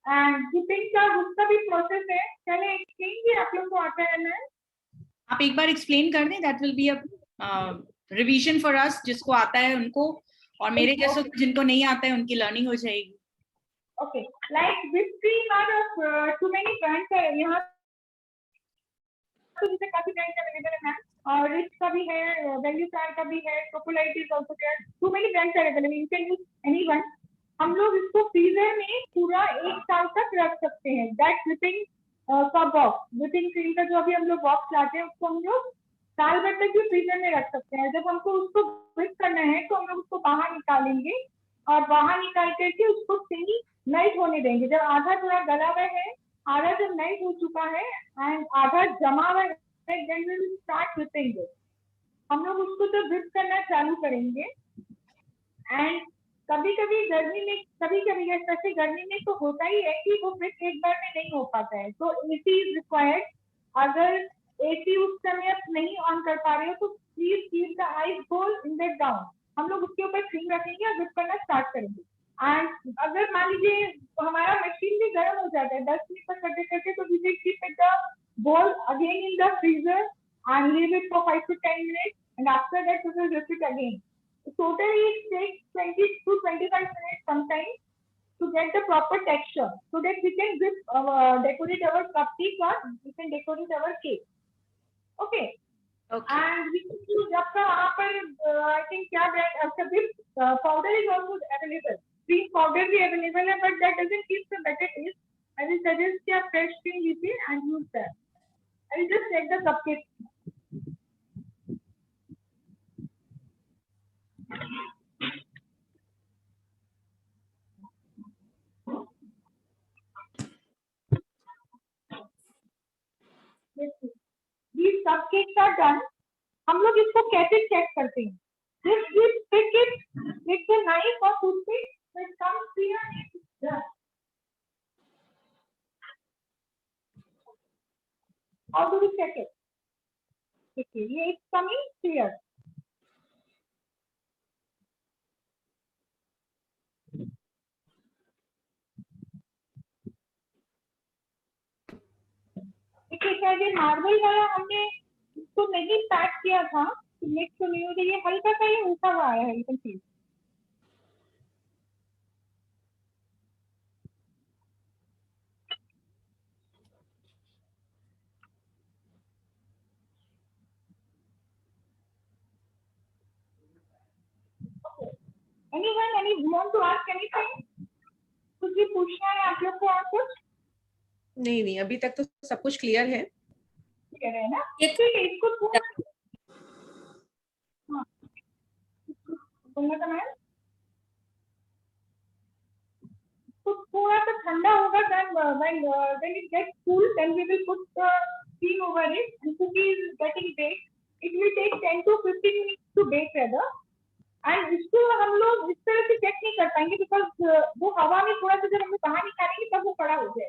एंड whipping का उसका भी प्रोसेस है. चले एक्सप्लेन भी आप लोग को आता है ना. आप एक बार एक्सप्लेन कर दें, that will be a revision for us, जिसको आता है उनको, और मेरे जैसे जिनको नहीं आता है उनकी लर्निंग हो जाएगी। Okay, like whipped cream are of too many brands है यहाँ तो जैसे काफी ब्रांड्स अवेलेबल है मैम, और रिच का भी है, वैल्यू स्टार का भी है, chocolate is also there, too many brands available, you can use anyone. हम लोग इसको फ्रीजर में पूरा 1 साल तक रख सकते हैं। दैट व्हिपिंग का बॉक्स, व्हिपिंग क्रीम का जो अभी हम लोग बॉक्स लाते हैं उसको हम लोग साल भर तक भी फ्रीजर में रख सकते हैं। जब हमको उसको व्हिप करना है तो हम लोग उसको बाहर निकालेंगे और बाहर निकाल करके उसको सही मेल्ट होने देंगे। जब आधा थोड़ा गला हुआ है, आधा जब मेल्ट हो चुका है एंड आधा जमा हुआ है, then we will start whipping it. हम लोग उसको तो व्हिप करना चालू करेंगे। एंड कभी कभी गर्मी में, कभी कभी स्पेशली गर्मी में तो होता ही है कि वो व्हिप एक बार में नहीं हो पाता है, तो एसी इज रिक्वायर्ड। अगर एसी उस समय आप नहीं ऑन कर पा रहे हो तो please keep the ice whole in the down. हम लोग उसके ऊपर क्रीम रखेंगे और व्हिप करना स्टार्ट करेंगे। एंड अगर मान लीजिए हमारा मशीन भी गर्म हो जाता है 10 मिनट तक करते करते, तो we will keep it the bowl again in the freezer and leave it for 5 to 10 minutes, and after that we will whip it again. So totally it takes 20 to 25 minutes sometimes to get the proper texture so that we can decorate our cupcake or we can decorate our cake. Okay. Okay. And we can use आपका वहाँ पर I think क्या brand आपका whip powder is also available. Cream powder भी available है, but that doesn't give the better taste. I will suggest कि आप fresh cream लीजिए and use that. I will just check the cupcake. These cupcakes are done. हम लोग इसको कैसे check करते हैं? Just we pick it with the knife or toothpick. It comes clear. Yeah. How do we check it? Okay, it's coming clear. देखिए शायद ये marble वाला हमने इसको नहीं पैक किया था, मिक्स तो नहीं होगी, ये हल्का सा ही उठा हुआ है, you can see. Anyone, any want to ask anything? कुछ भी पूछना है आप लोग को और कुछ? नहीं नहीं, अभी तक तो सब कुछ क्लियर है। क्लियर है ना? ठीक है, इसको थोड़ा बोलना था मैम, तो थोड़ा सा ठंडा होगा, when it gets cool then we will put the steam over it and cookie is getting baked. It will take 10 to 15 minutes to bake rather. And इसको हम लोग इस तरह से चेक नहीं कर पाएंगे बिकॉज वो हवा में थोड़ा सा जब हम बाहर निकालेंगे तब वो बड़ा हो जाए।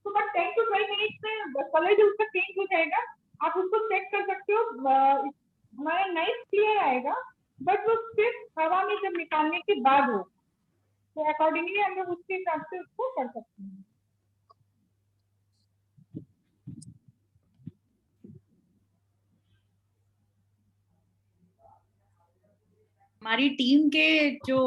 तो बट 10 to 12 मिनट्स में कलर जो उसका चेंज हो जाएगा, आप उसको चेक कर सकते हो। हमारा नाइस क्लियर आएगा, बट वो सिर्फ हवा में जब निकालने के बाद हो, तो अकॉर्डिंगली हम लोग उसके हिसाब से उसको कर सकते हैं। हमारी टीम के जो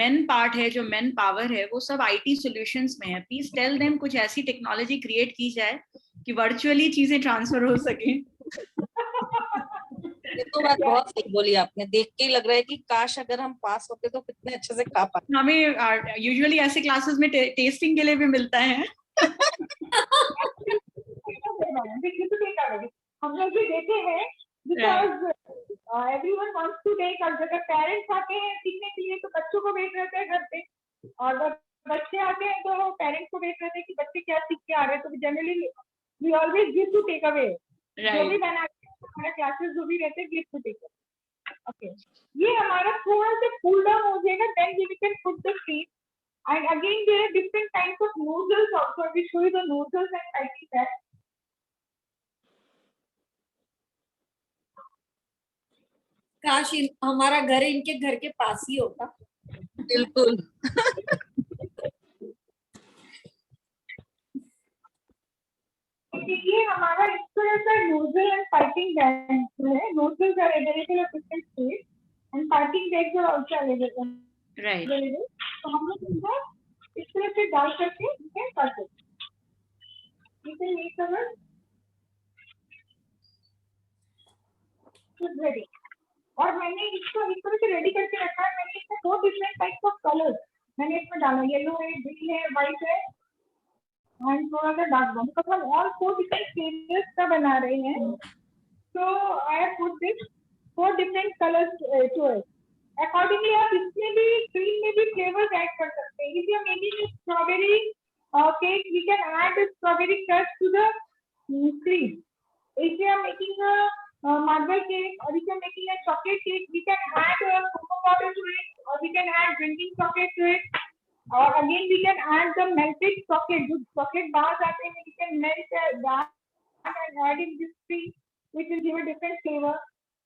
मेन पार्ट है, जो मेन पावर है, वो सब आईटी सॉल्यूशंस में है। प्लीज टेल देम कुछ ऐसी टेक्नोलॉजी क्रिएट की जाए कि वर्चुअली चीजें ट्रांसफर हो सके। ये तो बात बहुत सही बोली आपने, देख के ही लग रहा है कि काश अगर हम पास होते तो कितने अच्छे से खा पाते। हमें यूजुअली ऐसे क्लासेस में टेस्टिंग के लिए भी मिलता है। हम लोग भी देते हैं because everyone wants to take, और जब पेरेंट्स आते हैं सीखने के लिए तो बच्चों को भेज रहते हैं घर पे, और बच्चे आते हैं तो पेरेंट्स को भेज रहते हैं कि बच्चे क्या सीख के आ रहे हैं। तो generally we always give to take away, जो भी बनाते हैं हमारे क्लासेस जो भी रहते हैं give to take away. Okay, ये हमारा थोड़ा सा कूल डाउन हो जाएगा, then we can put the cream and again there are different types of noodles also, we show you the noodles and typing that. काश हमारा घर इनके घर के पास ही होता। बिल्कुल। ये हमारा इस तरह का नोजल एंड पाइपिंग है। Nozzles are available at different and packing bags are also available. Right. तो हम लोग इनको इस तरह से डाल करके इसे कर सकते। इसे ये कवर रेडी। और मैंने इसको इस तरह से रेडी करके रखा है। मैंने इसमें 4 डिफरेंट टाइप्स ऑफ कलर्स मैंने इसमें डाला, येलो है, ग्रीन है, व्हाइट है एंड थोड़ा सा डार्क ब्राउन। तो हम ऑल 4 डिफरेंट फ्लेवर्स का बना रहे हैं। So I have put this 4 different colors to it. Accordingly, आप इसमें भी cream में भी flavors add कर सकते हैं। If you are making a strawberry cake, we can add a strawberry crush to the cream. If you are making a marble cake or if you are making a chocolate cake, we can add cocoa powder to it, or we can add drinking chocolate to it, or again we can add the melted chocolate. जो chocolate bars आते हैं, we can melt that and add in this cream, which will give a different flavor.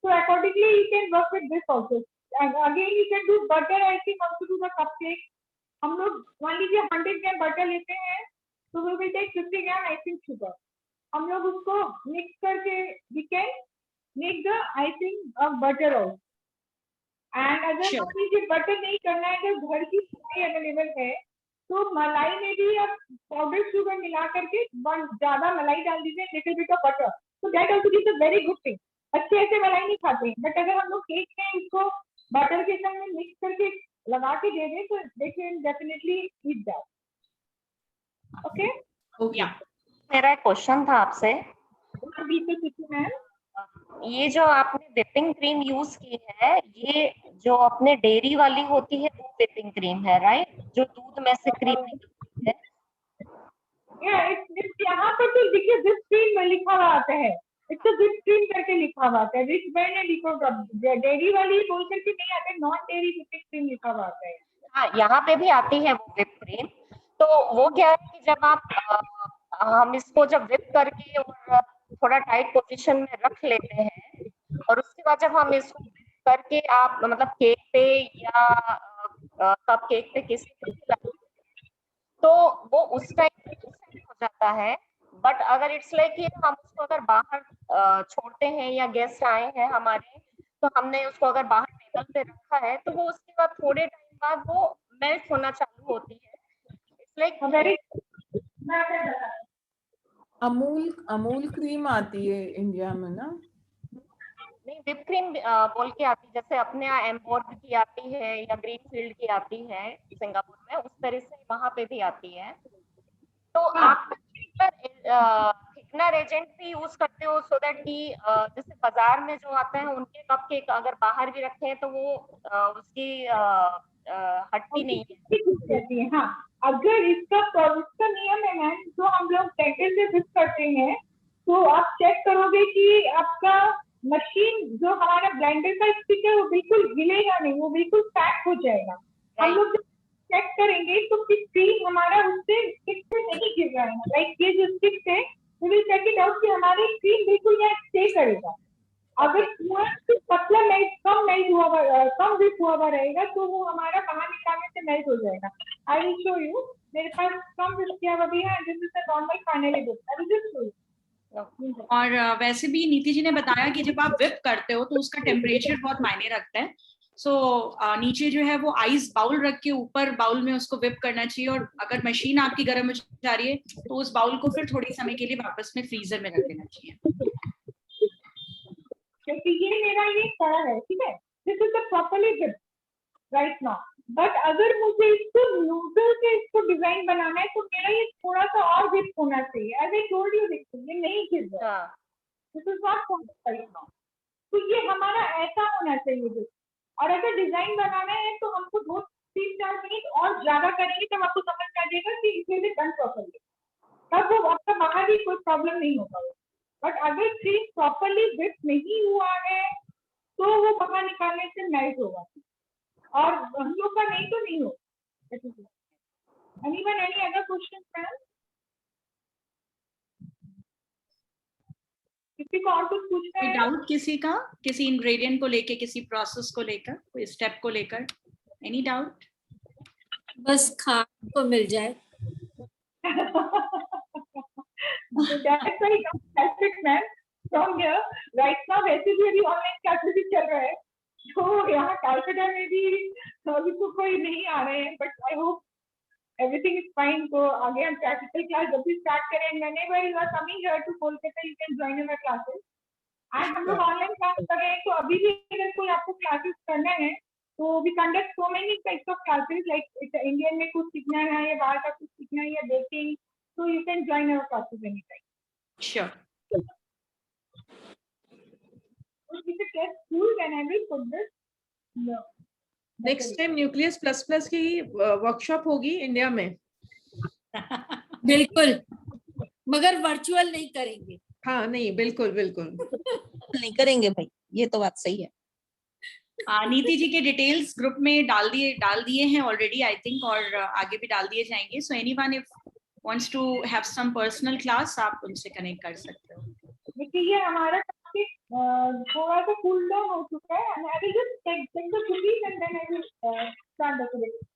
So accordingly, you can work with this also. And again, you can do butter icing also to the cupcake. हम लोग मान लीजिए 100 ग्राम butter लेते हैं, तो we will take 50 gram icing sugar. हम लोग उसको मिक्स करके we can make the icing of butter also. And अगर मान लीजिए बटर नहीं करना है, अगर घर की मलाई अवेलेबल है, तो मलाई में भी आप पाउडर शुगर मिला करके ज्यादा मलाई डाल दीजिए, लिटिल बिट ऑफ बटर, तो that also is a very good thing. अच्छे ऐसे मलाई नहीं खाते हैं, बट अगर हम लोग केक में इसको बटर के संग में मिक्स करके लगा के दे दें, तो they can definitely eat that. Okay, okay. मेरा एक क्वेश्चन था आपसे, बिल्कुल ठीक है मैम। ये जो आपने व्हिपिंग क्रीम यूज की है, ये जो अपने डेयरी वाली होती है वो व्हिपिंग क्रीम है, राइट? जो दूध में से क्रीम निकलती है। यहाँ पर तो देखिए विप क्रीम में लिखा हुआ आता है, इट्स अ विप क्रीम करके लिखा हुआ आता है। विच ब्रांड है लिखो, डेयरी वाली बोल करके नहीं आते, नॉन डेयरी व्हिपिंग क्रीम लिखा हुआ आता है। हाँ, यहाँ पे भी आती है वो व्हिप क्रीम। तो वो क्या है कि जब आप हम इसको जब व्हिप करके और थोड़ा टाइट पोजीशन में रख लेते हैं, और उसके बाद जब हम इसको करके आप मतलब केक पे या कप केक पे किसी पे खिलाते हैं, तो वो उस टाइम हो जाता है। बट अगर इट्स लाइक कि हम उसको अगर बाहर छोड़ते हैं या गेस्ट आए हैं हमारे, तो हमने उसको अगर बाहर टेबल पे रखा है, तो वो उसके बाद थोड़े टाइम बाद वो मेल्ट होना चालू होती है। It's like very Amul cream आती है इंडिया में ना? नहीं, व्हिप क्रीम बोल के आती है, जैसे अपने यहाँ एम्बोर्ड की आती है या ग्रीनफील्ड की आती है सिंगापुर में, उस तरह से वहां पे भी आती है। तो आप थिकनर एजेंट भी यूज करते हो, सो दैट कि जैसे बाजार में जो आता है उनके कप केक अगर बाहर भी रखे हैं तो वो उसकी हटती नहीं है। हाँ, अगर इसका नियम है मैम, जो हम लोग टेंडर से फिक्स करते हैं, तो आप चेक करोगे कि आपका मशीन जो हमारा ब्लेंडर का स्टिक है वो बिल्कुल हिलेगा नहीं, वो बिल्कुल पैक हो जाएगा। हम लोग चेक करेंगे तो क्रीम हमारा उससे स्टिक से नहीं गिर रहा है। लाइक ये जो स्टिक है, we will check it out कि हमारी क्रीम बिल्कुल यहाँ स्टे करेगा। अगर पतला मेल्ट कम विप हुआ हुआ रहेगा, तो वो हमारा बाहर निकालने से मेल्ट हो जाएगा। आई विल शो यू, मेरे पास कम विप किया हुआ भी है, this is the normal finally whip. I will just show you. और वैसे भी नीति जी ने बताया कि जब आप विप करते हो तो उसका टेम्परेचर बहुत मायने रखता है। सो नीचे जो है वो आइस बाउल रख के ऊपर बाउल में उसको विप करना चाहिए, और अगर मशीन आपकी गर्म हो जा रही है तो उस बाउल को फिर थोड़ी समय के लिए वापस में फ्रीजर में रख देना चाहिए। क्योंकि ये मेरा ये कलर है, ठीक है, this is the properly whip right now. But अगर मुझे इसको नूडल से इसको डिजाइन बनाना है, तो मेरा ये थोड़ा सा और विप होना चाहिए। एज आई टोल्ड यू, देखो ये नहीं गिर रहा, this is not right now. तो ये हमारा ऐसा होना चाहिए। और अगर डिजाइन बनाना है तो हमको 2-3-4 मिनट और ज्यादा करेंगे, तब आपको समझ आ जाएगा कि it will be done properly, तब वो आपका बाहर भी कोई प्रॉब्लम नहीं होगा। बट अगर क्रीम प्रॉपर्ली विप नहीं हुआ है, तो वो बाहर निकालने से मेल्ट होगा, और हम लोग का नहीं तो नहीं हो। Anyone any other question ma'am? किसी को और कुछ पूछना है? डाउट किसी का, किसी इंग्रेडिएंट को लेके, किसी प्रोसेस को लेकर, कोई स्टेप को लेकर? Any doubt? बस खाने को मिल जाए। That's very fantastic, ma'am. From here, right now, वैसे भी अभी ऑनलाइन क्लासेस भी चल रहा है, तो यहाँ कैलकाटा में भी अभी तो कोई नहीं आ रहे हैं, but I hope everything is fine. तो आगे हम practical class जब भी start करें, whenever you are coming here to Kolkata, you can join in our classes. And हम लोग ऑनलाइन क्लास कर रहे हैं, तो अभी भी अगर कोई आपको क्लासेस करना है तो we conduct so many types of classes, like Indian में कुछ सीखना है या बाहर का कुछ सीखना है या baking, so you can join our classes anytime. Sure. We should test school when I will put this. No. Next time nucleus plus plus की वर्कशॉप होगी इंडिया में। बिल्कुल, मगर वर्चुअल नहीं करेंगे। हाँ नहीं, बिल्कुल बिल्कुल नहीं करेंगे भाई, ये तो बात सही है। नीति जी के डिटेल्स ग्रुप में डाल दिए हैं ऑलरेडी आई थिंक, और आगे भी डाल दिए जाएंगे। So anyone if wants to have some personal class, आप उनसे कनेक्ट कर सकते हो। देखिए ये हमारा थोड़ा सा कूल डाउन हो चुका है, and I will just take the cookies and then I will start decorating.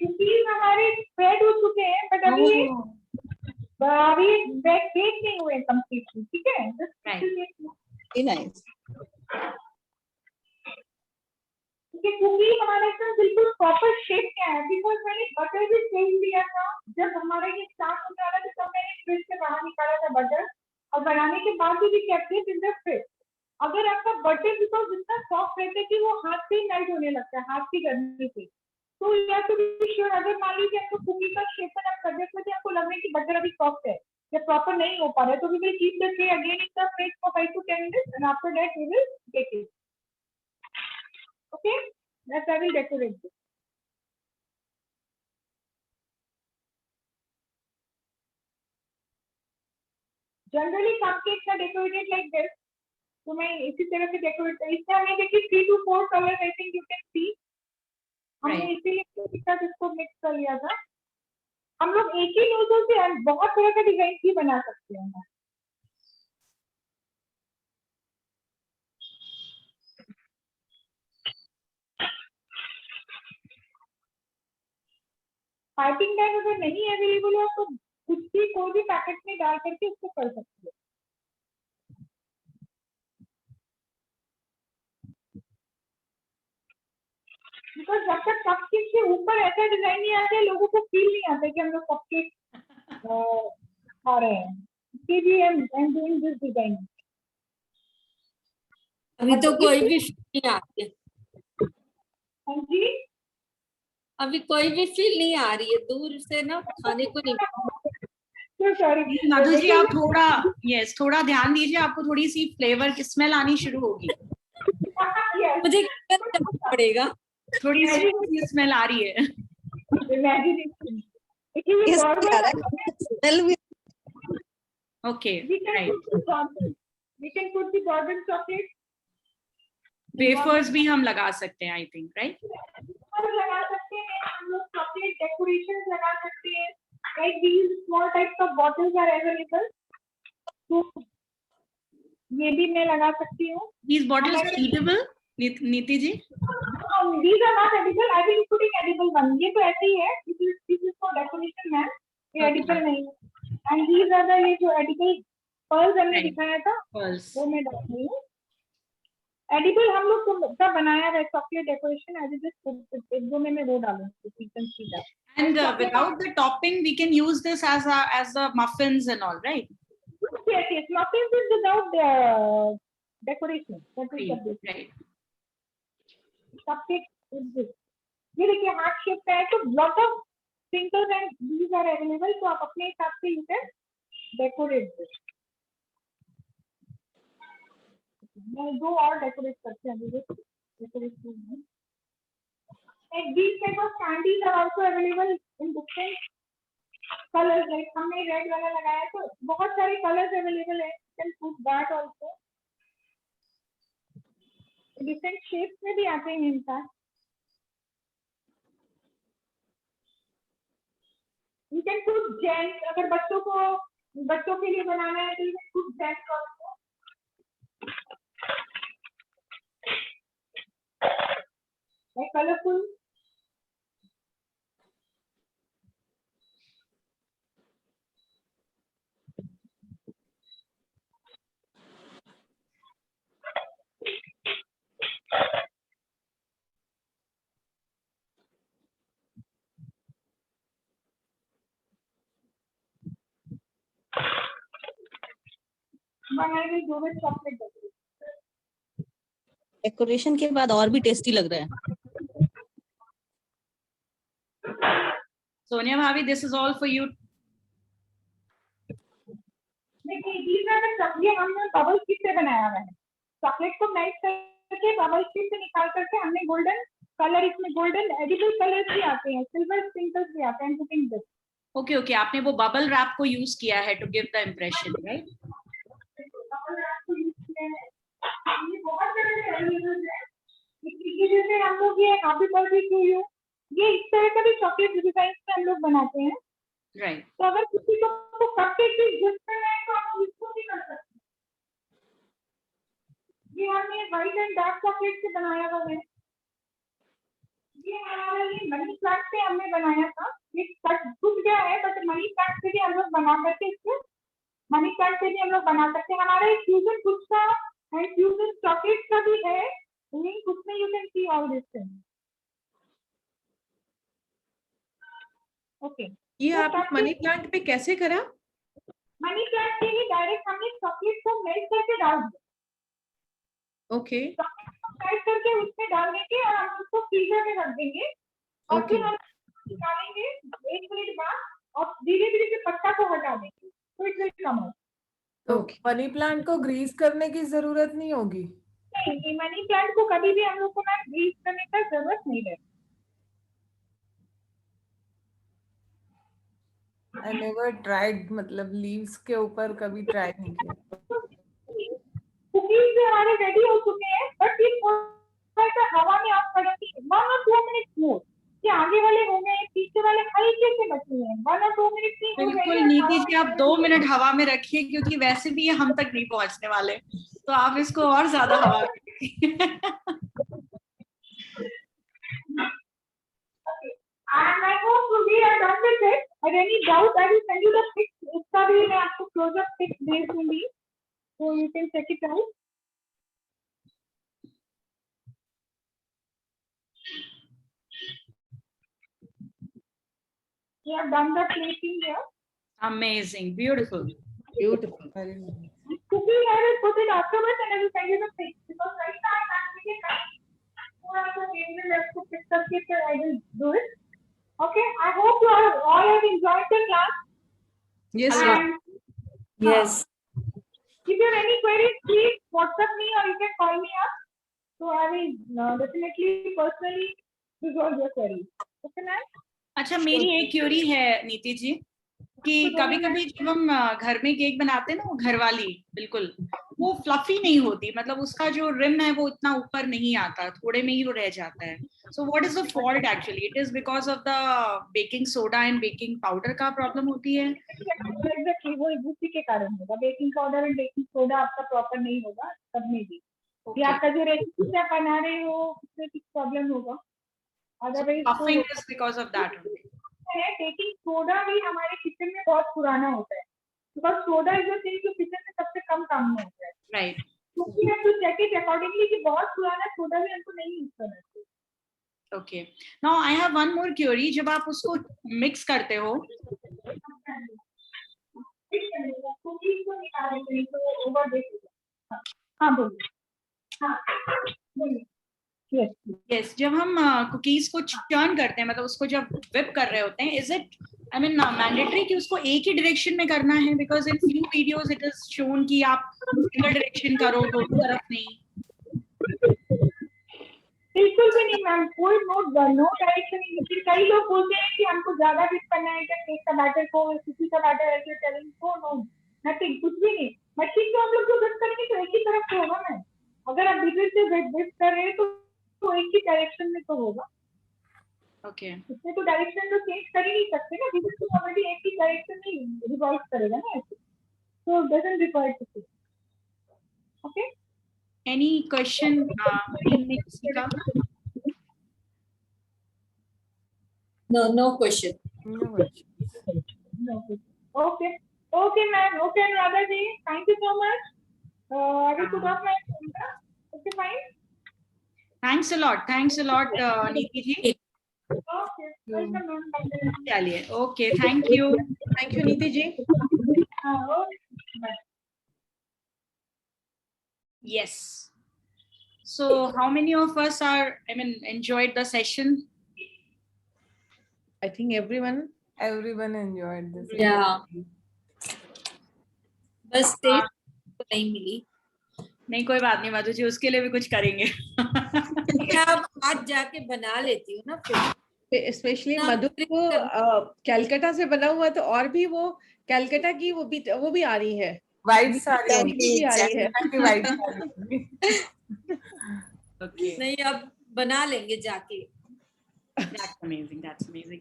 Cookies हमारे स्प्रेड हो चुके हैं, बट अभी बेक नहीं हुए कंप्लीटली, ठीक है? Very nice. कुकी हमारे एकदम बिल्कुल प्रॉपर शेप क्या है, बिकॉज मैंने बटर भी सेक दिया था जब हमारा ये स्टार्ट होने वाला था, तब मैंने फ्रिज से बाहर निकाला था बटर, और बनाने के बाद भी kept it in the fridge. अगर आपका बटर बिकॉज इतना सॉफ्ट रहता है कि वो हाथ से ही मेल्ट होने लगता है, हाथ की गर्मी से, तो you have to be sure, अगर मान लीजिए आपको कुकी का शेप पर आप कर देते आपको लग रहा है कि बटर अभी सॉफ्ट है या प्रॉपर नहीं हो पा रहा है, तो we will keep the tray again in the fridge for 5 to 10 minutes and after that we will take it. Okay, that's I will decorate this. Generally cupcakes are decorated like this, तो मैं इसी तरह से decorate, इसमें हमने देखिए 3 to 4 colours I think you can see, हमने इसीलिए इसको मिक्स कर लिया था। हम लोग एक ही नोजल से बहुत तरह का डिजाइन भी बना सकते हैं। पाइपिंग बैग अगर नहीं अवेलेबल हो तो कुछ भी कोई भी पैकेट में डाल करके उसको कर सकते हो। बिकॉज जब तक कपकेक के ऊपर ऐसा डिजाइन नहीं आता है, लोगों को फील नहीं आता कि हम लोग कपकेक खा रहे हैं। इसके भी I am doing this design. अभी तो कोई भी फील नहीं आती है। हाँ जी, अभी कोई भी फील नहीं आ रही है, दूर से ना खाने को नहीं। सॉरी मधु जी, आप थोड़ा ध्यान दीजिए, आपको थोड़ी सी फ्लेवर की स्मेल आनी शुरू होगी। मुझे करना पड़ेगा, थोड़ी सी स्मेल आ रही है। Okay, right. We can put the bourbon chocolate. Wafers भी हम लगा सकते हैं आई थिंक, राइट? लगा सकते हैं हम लोग, चॉकलेट डेकोरेशन लगा सकते हैं, like these small types of bottles are available, तो ये भी मैं लगा सकती हूँ। These bottles are eatable, नीति जी? These are not edible. I will put in edible one. ये तो ऐसे ही है, this is for decoration है, ये edible नहीं है। And these are the ये जो edible pearls हमने दिखाया था, वो मैं डाल रही हूँ। एडिबल हम लोग को सब बनाया है, चॉकलेट डेकोरेशन एज जस्ट एक दो में वो डालूंगी। And without the topping we can use this as the muffins and all, right? Yes, muffins is without decoration. Right. Cupcake is this. ये देखिए हार्ट शेप का है, तो lot of sprinkles and these are available, तो आप अपने हिसाब से you can decorate this. मैं दो और डेकोरेट करते हैं decoration. Like these type of candies are also available in different colors. Like हमने रेड वाला लगाया, तो बहुत सारे कलर्स अवेलेबल है, you can put that also. Different shapes में भी आते हैं इनका। You can put gems, अगर बच्चों के लिए बनाना है तो you can put gems also. Like colorful. बनाई गई जो भी चॉकलेट डेकोरेशन के बाद और भी टेस्टी लग रहा है। Sonia Bhavi, this is all for you. ये हमने बबल शीट से बनाया हुआ है। चॉकलेट को मेल्ट करके बबल शीट से निकाल करके हमने गोल्डन कलर, इसमें गोल्डन एडिबल कलर्स भी आते हैं, सिल्वर स्प्रिंकल्स भी आते हैं, पुटिंग दिस। ओके ओके, आपने वो बबल रैप को यूज किया है to give the impression, right? ये बहुत तरह से अवेलेबल है। जैसे हम लोग ये हैप्पी बर्थडे टू यू, ये इस तरह का भी चॉकलेट डिजाइन में हम लोग बनाते हैं। राइट। तो अगर किसी को कपकेक की गिफ्ट करना है तो आप इसको भी कर सकते हैं। ये हमने व्हाइट एंड डार्क चॉकलेट से बनाया हुआ है। ये हमारा ये मनी प्लांट से हमने बनाया था। ये कट टूट गया है, बट मनी प्लांट से भी हम लोग बना करके इसको मनी प्लांट से भी हम लोग बना सकते हैं। हमारा एक फ्यूजन कुछ का एंड फ्यूजन चॉकलेट का भी है लिंक, उसमें you can see all this thing. Okay, ये आपने मनी प्लांट पे कैसे करा? मनी प्लांट के लिए डायरेक्ट हमने चॉकलेट को मेल्ट करके डाल दिया। ओके, चॉकलेट को मेल्ट करके उसमें डाल देंगे और हम उसको फ्रीजर में रख देंगे और फिर हम निकालेंगे 1 मिनट बाद और धीरे धीरे से पत्ता को हटा देंगे तो इट विल कम आउट। तो मनी प्लांट को ग्रीस करने की जरूरत नहीं होगी? नहीं, मनी प्लांट को कभी भी हम लोग को ना ग्रीस करने का जरूरत नहीं है। I never tried, मतलब लीव्स के ऊपर कभी ट्राई नहीं किया। कुकीज हमारे रेडी हो चुके हैं, बट ये थोड़ा सा हवा में आप करेंगे 1 और 2 मिनट मोर। ये आगे वाले हो गए, पीछे वाले हल्के से बचे हैं, 1 और 2 मिनट ही हो गए। बिल्कुल नीति जी, आप 2 मिनट हवा में रखिए, क्योंकि वैसे भी ये हम तक नहीं पहुंचने वाले, तो आप इसको और ज्यादा हवा में रखिए। And I hope we are done with it. If any doubt, I will send you the pics. इसका भी मैं आपको close-up pics भेज दूंगी, so you can check it out. We have done the plating here. Amazing, beautiful. Beautiful. Very nice. Cooking, I will put it afterwards and I will send you the pics because right now I'm actually थोड़ा सा let's put pics करके फिर I will do it. Okay, I hope you all have enjoyed the class. Yes, And Yes. if you have any queries, please WhatsApp me or you can call me up. So I will definitely personally resolve your queries. Okay, ma'am? अच्छा, मेरी एक Curie है नीति जी कि कभी कभी जब हम घर में केक बनाते हैं ना, वो घर वाली बिल्कुल वो फ्लफी नहीं होती, मतलब उसका जो रिम है वो इतना ऊपर नहीं आता, थोड़े में ही वो रह जाता है। So what is the fault actually? It is because of the baking soda and baking powder का प्रॉब्लम होती है? Exactly, वो उसी के कारण होगा। Baking powder and baking soda आपका प्रॉपर नहीं होगा तब में भी। ये आपका जो रेसिपी आप बना रहे हो उसमें कुछ प्रॉब्लम होगा। Otherwise puffing is because of that. Baking soda भी हमारे किचन में बहुत पुराना होता है, because soda is the thing जो किचन में सबसे कम काम में होता है। राइट। तो we have to check it accordingly कि बहुत पुराना सोडा भी हमको नहीं यूज करना चाहिए। Okay, now I have one more query. जब आप उसको मिक्स करते हो कुकीज को निकालेंगे तो ओवर देखेगा। हाँ बोलिए। हाँ बोलिए। यस यस, जब हम कुकीज को चर्न करते हैं, मतलब उसको जब whip कर रहे होते हैं, is it I mean mandatory कि उसको एक ही डायरेक्शन में करना है? Because in few videos it is shown कि आप सिंगल डायरेक्शन करो, दोनों तरफ नहीं। बिल्कुल भी नहीं मैम, कोई नो डायरेक्शन नहीं। कई लोग बोलते हैं कि हमको ज्यादा विप करना है, क्या केक का बैटर को किसी का बैटर ऐसे चलेंगे, नो नथिंग, कुछ भी नहीं। मशीन को हम लोग जो विप करेंगे तो एक ही तरफ से होगा मैम। अगर आप डिग्री से विप कर रहे हैं तो एक ही डायरेक्शन में तो होगा। ओके, इसमें तो डायरेक्शन तो चेंज कर ही नहीं सकते ना, डिग्री तो ऑलरेडी एक ही डायरेक्शन में रिवॉल्व करेगा ना ऐसे, तो doesn't require to. Okay, any question team में किसी का? No question. Okay. Okay, ma'am. Okay, Radha ji. Thank you so much. I will put off my camera. Okay, fine. Thanks a lot नीति जी। Okay. Welcome, ma'am. चलिए, okay, thank you thank you नीति जी। Okay. Bye. Yes. So how many of us enjoyed the session? I think everyone. Everyone enjoyed this. Yeah. बस stage तो नहीं मिली। नहीं कोई बात नहीं मधु जी, उसके लिए भी कुछ करेंगे। आप आज जाके बना लेती हूँ ना फिर। स्पेशली हाँ, मधु को कलकत्ता से बना हुआ, तो और भी वो कलकत्ता की वो भी आ रही है, व्हाइट साड़ी भी आ रही है। व्हाइट साड़ी। Okay. नहीं अब बना लेंगे जाके। That's amazing. That's amazing.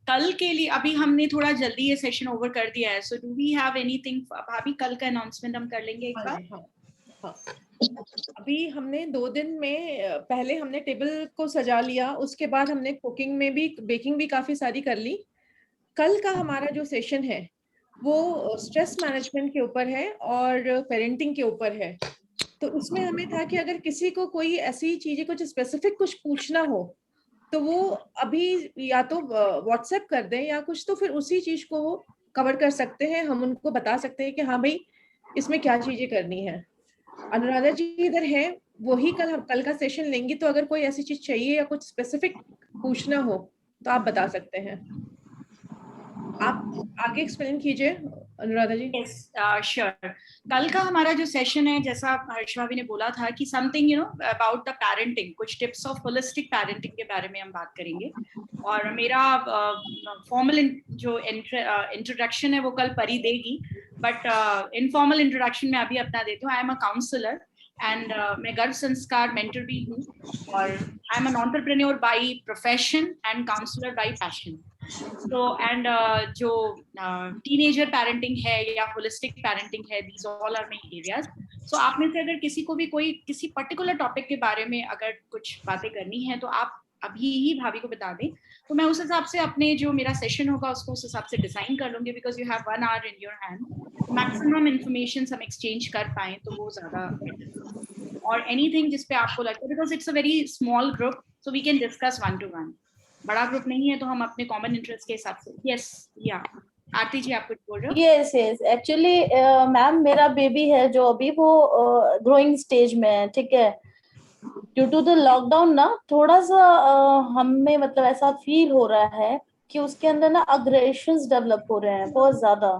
कल के लिए अभी हमने थोड़ा जल्दी ये सेशन ओवर कर दिया है, so do we have anything? भाभी कल का अनाउंसमेंट हम कर लेंगे एक बार। हाँ। अभी हमने 2 दिन में पहले हमने टेबल को सजा लिया, उसके बाद हमने कुकिंग में भी, बेकिंग भी काफी सारी कर ली। कल का हमारा जो सेशन है वो स्ट्रेस मैनेजमेंट के ऊपर है और पेरेंटिंग के ऊपर है। तो उसमें हमें था कि अगर किसी को कोई ऐसी चीजें कुछ स्पेसिफिक कुछ पूछना हो तो वो अभी या तो व्हाट्सएप कर दें या कुछ, तो फिर उसी चीज को वो कवर कर सकते हैं। हम उनको बता सकते हैं कि हाँ भाई इसमें क्या चीजें करनी है। अनुराधा जी इधर है, वही कल का सेशन लेंगी, तो अगर कोई ऐसी चीज चाहिए या कुछ स्पेसिफिक पूछना हो तो आप बता सकते हैं। आप आगे एक्सप्लेन कीजिए अनुराधा जी। Yes, sure. कल का हमारा जो सेशन है, जैसा हर्ष भाभी ने बोला था कि समथिंग अबाउट द पेरेंटिंग, कुछ टिप्स ऑफ होलिस्टिक पेरेंटिंग के बारे में हम बात करेंगे। और मेरा फॉर्मल जो इंट्रोडक्शन है वो कल परी देगी, बट इनफॉर्मल इंट्रोडक्शन में अभी अपना देती हूँ। I am a counsellor and मैं गर्भ संस्कार मेंटर भी हूँ, और I am an entrepreneur by profession and counsellor by passion. तो एंड जो टीनेजर पेरेंटिंग है या होलिस्टिक पेरेंटिंग है, these all are my areas. So आप में से अगर किसी को भी कोई किसी पर्टिकुलर टॉपिक के बारे में अगर कुछ बातें करनी है तो आप अभी ही भाभी को बता दें, तो मैं उस हिसाब से अपने जो मेरा सेशन होगा उसको उस हिसाब से डिजाइन कर लूंगी, because you have 1 hour in your hand. Maximum information हम एक्सचेंज कर पाए तो वो ज्यादा बेटर। और एनीथिंग जिस पे आपको लगता है, because it's a very small group, so we can discuss 1 to 1। बड़ा ग्रुप नहीं है तो हम अपने कॉमन इंटरेस्ट के हिसाब से। यस, या आरती जी आप कुछ बोल रहे हो? यस यस, एक्चुअली मैम मेरा बेबी है जो अभी वो ग्रोइंग स्टेज में है, ठीक है। ड्यू टू द लॉकडाउन ना थोड़ा सा हमें मतलब ऐसा फील हो रहा है कि उसके अंदर ना अग्रेशंस डेवलप हो रहे हैं बहुत ज्यादा।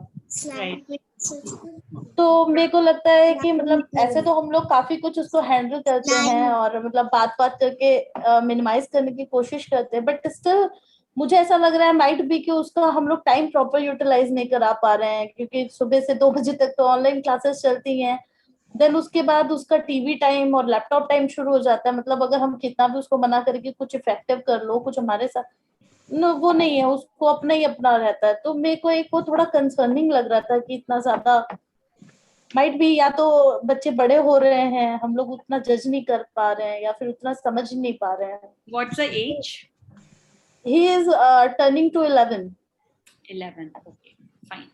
तो मेरे को लगता है कि मतलब ऐसे तो हम लोग काफी कुछ उसको हैंडल करते हैं और मतलब बात करके मिनिमाइज करने की कोशिश करते हैं, बट स्टिल मुझे ऐसा लग रहा है माइट बी कि उसका हम लोग टाइम प्रॉपर यूटिलाइज नहीं करा पा रहे हैं, क्योंकि सुबह से 2 बजे तक तो ऑनलाइन क्लासेस चलती हैं, देन उसके बाद उसका टीवी टाइम और लैपटॉप टाइम शुरू हो जाता है। मतलब अगर हम कितना भी उसको मना करके कुछ इफेक्टिव कर लो, कुछ हमारे साथ no, वो नहीं है, उसको अपना ही अपना रहता है। तो मेरे को एक वो थोड़ा कंसर्निंग लग रहा था कि इतना ज्यादा माइट भी या तो बच्चे बड़े हो रहे हैं, हम लोग उतना जज नहीं कर पा रहे हैं या फिर उतना समझ नहीं पा रहे हैं। What's the age? He is turning to 11. 11. Okay, fine.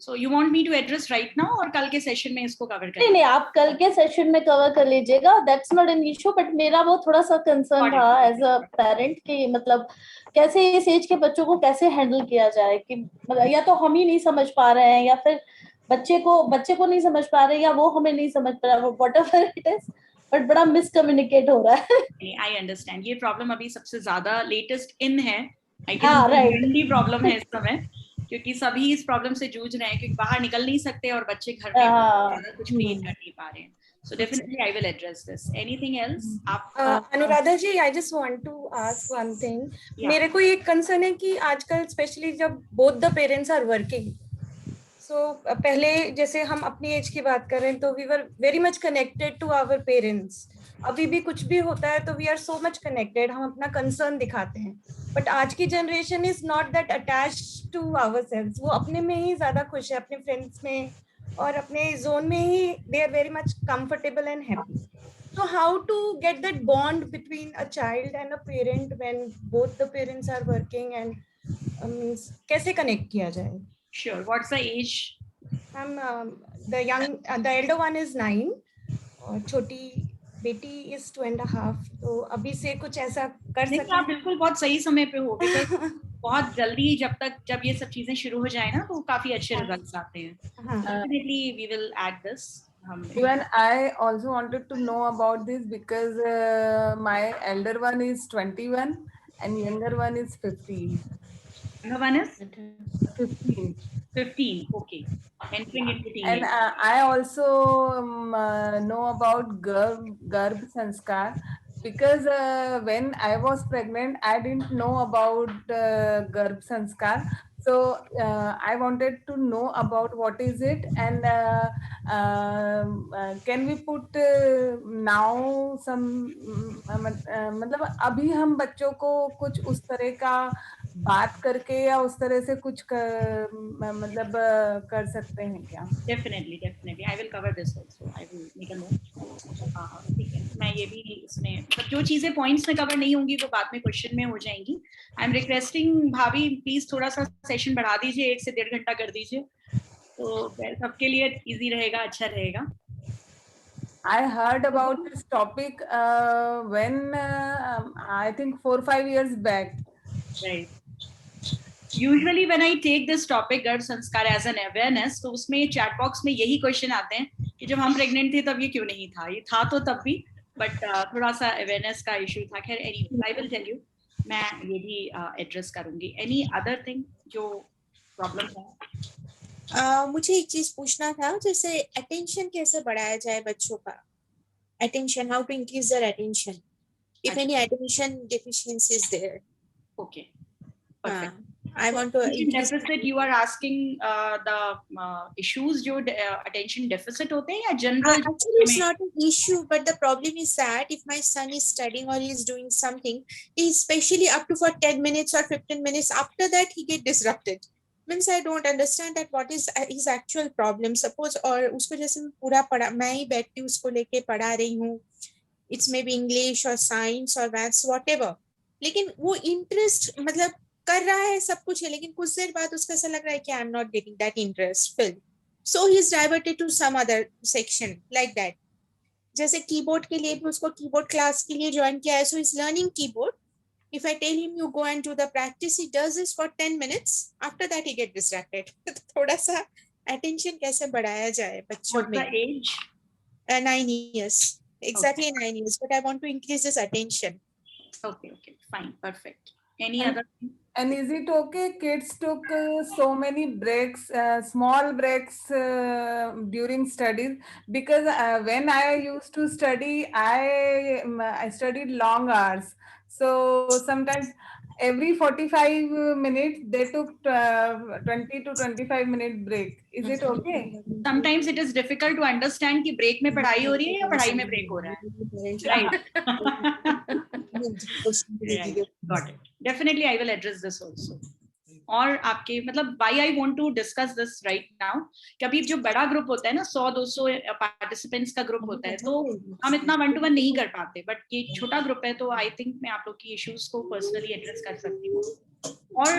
So you want me to address right now और कल के सेशन में इसको कवर करें? नहीं, आप कल के सेशन में कवर कर लीजिएगा, that's not an issue. But मेरा वो थोड़ा सा कंसर्न था एज अ पेरेंट कि मतलब कैसे इस एज के बच्चों को कैसे हैंडल किया जाए, कि मतलब या तो हम ही नहीं समझ पा रहे हैं या फिर बच्चे को नहीं समझ पा रहे या वो हमें नहीं समझ पा रहा, व्हाटएवर इट इज, बट बड़ा मिसकम्युनिकेट हो रहा है। आई अंडरस्टैंड, ये प्रॉब्लम अभी सबसे ज्यादा लेटेस्ट इन है, आई हाँ, right. गेस प्रॉब्लम है इस समय, क्योंकि सभी इस प्रॉब्लम से जूझ रहे हैं, क्योंकि बाहर निकल नहीं सकते और बच्चे घर में कुछ क्रिएट कर नहीं पा रहे हैं। So definitely I will address this. Anything else? Anuradha ji, I just want to ask one thing. मेरे को एक कंसर्न है कि आजकल स्पेशली जब both the parents are working, so पहले जैसे हम अपनी एज की बात करें तो we were very much connected to our parents. अभी भी कुछ भी होता है तो we are so much connected, हम अपना कंसर्न दिखाते हैं, बट आज की generation is not that attached to ourselves. वो अपने में ही ज्यादा खुश है, अपने फ्रेंड्स में और अपने जोन में ही they are very much comfortable and happy. So how to get that bond between a child and a parent when both the parents are working and कैसे connect किया जाए? Sure. What's the age? The elder one is 9 और छोटी बेटी is 2.5। तो अभी से कुछ ऐसा कर सकते हैं? बिल्कुल बहुत सही समय पे हो, बिकॉज़ बहुत जल्दी जब ये सब चीजें शुरू हो जाए ना तो काफी अच्छे रिजल्ट्स आते हैं। Definitely we will add this. Even I also wanted to know about this because my elder one is 21 and younger one is 15. Younger one is 15. 15. Okay, entering into And teenage. I also know about Garb Sanskar because when I was pregnant, I didn't know about Garb Sanskar. So I wanted to know about what is it and can we put now some मतलब अभी हम बच्चों को कुछ उस तरह का बात करके या उस तरह से कुछ मतलब कर सकते हैं क्या? Definitely, definitely. I will cover this also. I will make a note. ठीक है, मैं ये भी इसमें मतलब जो चीजें पॉइंट्स में कवर नहीं होंगी वो बाद में क्वेश्चन में हो जाएंगी. आई एम रिक्वेस्टिंग भाभी प्लीज थोड़ा सा सेशन बढ़ा दीजिए, 1 से 1.5 घंटा कर दीजिए, तो सबके लिए इजी रहेगा, अच्छा रहेगा. I heard about this topic when I think 4-5 years back. Right. Usually when I take this topic गर्भ संस्कार as an awareness, तो उसमें चैट बॉक्स में यही क्वेश्चन आते हैं कि जब हम प्रेग्नेंट थे तब ये क्यों नहीं था, ये था तो तब भी, बट थोड़ा सा अवेयरनेस का इशू था. खैर anyway, I will tell you, मैं ये भी एड्रेस करूंगी. एनी अदर थिंग जो प्रॉब्लम है? मुझे एक चीज पूछना था, जैसे अटेंशन कैसे बढ़ाया जाए बच्चों का, attention, how to increase their attention if any attention deficiency is there. Okay, perfect. I want to deficit, you are asking the issues जो attention deficit होते हैं या general? Actually it's not an issue, but the problem is that if my son is studying or he is doing something, especially up to for 10 minutes or 15 minutes, after that he get disrupted. Means I don't understand that what is his actual problem. Suppose और उसको जैसे मैं पूरा पढ़ा, मैं ही बैठती हूँ उसको लेके पढ़ा रही हूँ, it's maybe English or science or maths whatever, लेकिन वो interest मतलब कर रहा है, सब कुछ है, लेकिन कुछ देर बाद उसको ऐसा लग रहा है कि I am not getting that interest feel, so he is diverted to some other section like that. जैसे कीबोर्ड के लिए भी उसको कीबोर्ड क्लास के लिए ज्वाइन किया है, so is learning keyboard. If I tell him you go and do the practice, he does this for 10 minutes, after that he get distracted. थोड़ा सा अटेंशन कैसे बढ़ाया जाए बच्चों में. Age 9 years, exactly 9 years, but I want to increase this attention. Okay, fine, perfect. Any other thing? And is it okay kids took so many breaks, small breaks during studies? Because when I used to study, I studied long hours. So sometimes every 45 minutes they took 20 to 25 minute break. Is it okay? Sometimes it is difficult to understand कि break में पढ़ाई हो रही है या पढ़ाई में break हो रहा है. Right. Got it. Definitely I will address this also. और आपके मतलब why I want to discuss this right now, कभी जो बड़ा ग्रुप होता है ना, 100-200 पार्टिसिपेंट्स का ग्रुप होता है, तो हम इतना 1-to-1 नहीं कर पाते, बट ये छोटा ग्रुप है तो आई थिंक मैं आप लोग की इश्यूज को पर्सनली एड्रेस कर सकती हूँ. और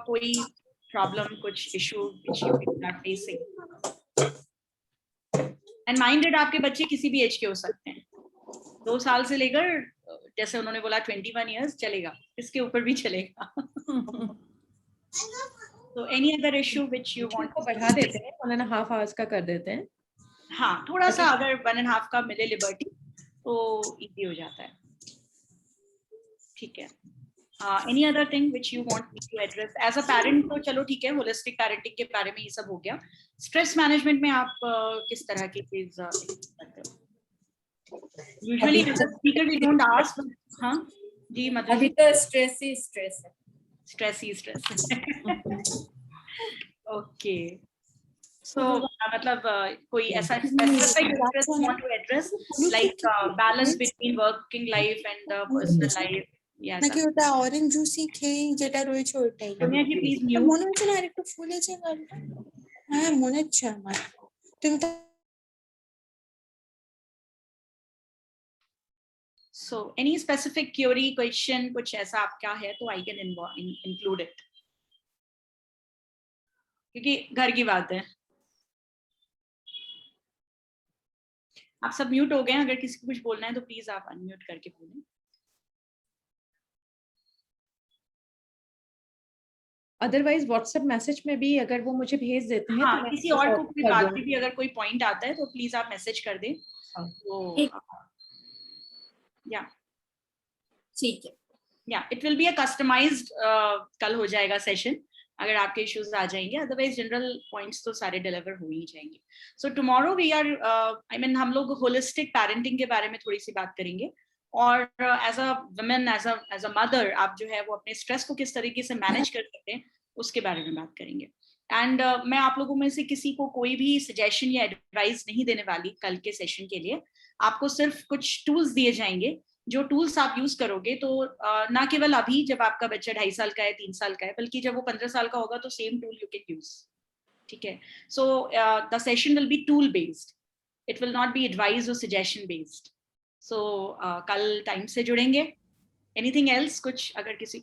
कोई प्रॉब्लम, कुछ issue which you are facing, and minded आपके बच्चे किसी भी एज के हो सकते हैं, 2 साल से लेकर जैसे उन्होंने बोला 21 years चलेगा, इसके ऊपर भी चलेगा. So any other issue which you want? को बढ़ा देते हैं, 1.5 hours का कर देते हैं. हाँ, थोड़ा सा अगर 1.5 का मिले लिबर्टी तो इजी हो जाता है. ठीक है. Any other thing which you want me to address as a parent? तो चलो ठीक है, होलिस्टिक पेरेंटिंग के बारे में ये सब हो गया. स्ट्रेस मैनेजमेंट में आप किस तरह की चीज करते हो? Usually as a speaker we don't ask. हाँ जी, मतलब अभी तो स्ट्रेस ही स्ट्रेस है. Stress. Okay. So मतलब कोई ऐसा specific stress you want to address, like balance between working life and the personal life? Yes. নাকি ওটা অরেঞ্জ জুসই খেয়ে যেটা রয়েছে ওইটাই. Sonia ji, please mute. মনে হচ্ছে না আরেকটু ফুলেছে গালটা? হ্যাঁ মনে হচ্ছে আমার. তুমি So any specific query, question, कुछ ऐसा आपका है तो I can include it, क्योंकि घर की बात है. आप सब म्यूट हो गए हैं, अगर किसी को कुछ बोलना है तो प्लीज आप अनम्यूट करके बोलें. अदरवाइज व्हाट्सएप मैसेज में भी अगर वो मुझे भेज देते हैं हाँ, तो मैं किसी और को कोई बात की भी अगर कोई पॉइंट आता है तो प्लीज आप मैसेज कर दें। तो या ठीक है, या it will be a customized कल हो जाएगा सेशन अगर आपके इश्यूज आ जाएंगे, अदरवाइज जनरल पॉइंट्स तो सारे डिलीवर हो ही जाएंगे। So tomorrow we are I mean हम लोग होलिस्टिक पेरेंटिंग के बारे में थोड़ी सी बात करेंगे, और as a women, as a mother, आप जो है वो अपने स्ट्रेस को किस तरीके से मैनेज कर सकते हैं उसके बारे में बात करेंगे। एंड मैं आप लोगों में से किसी को कोई भी सजेशन या एडवाइस नहीं देने वाली कल के सेशन के लिए। आपको सिर्फ कुछ टूल्स दिए जाएंगे, जो टूल्स आप यूज करोगे तो ना केवल अभी जब आपका बच्चा 2.5 साल का है, 3 साल का है, बल्कि जब वो 15 साल का होगा तो same tool you can use. ठीक है, so the session will be tool based, it will not be advice और सजेशन बेस्ड। सो कल टाइम से जुड़ेंगे। एनीथिंग एल्स, कुछ अगर किसी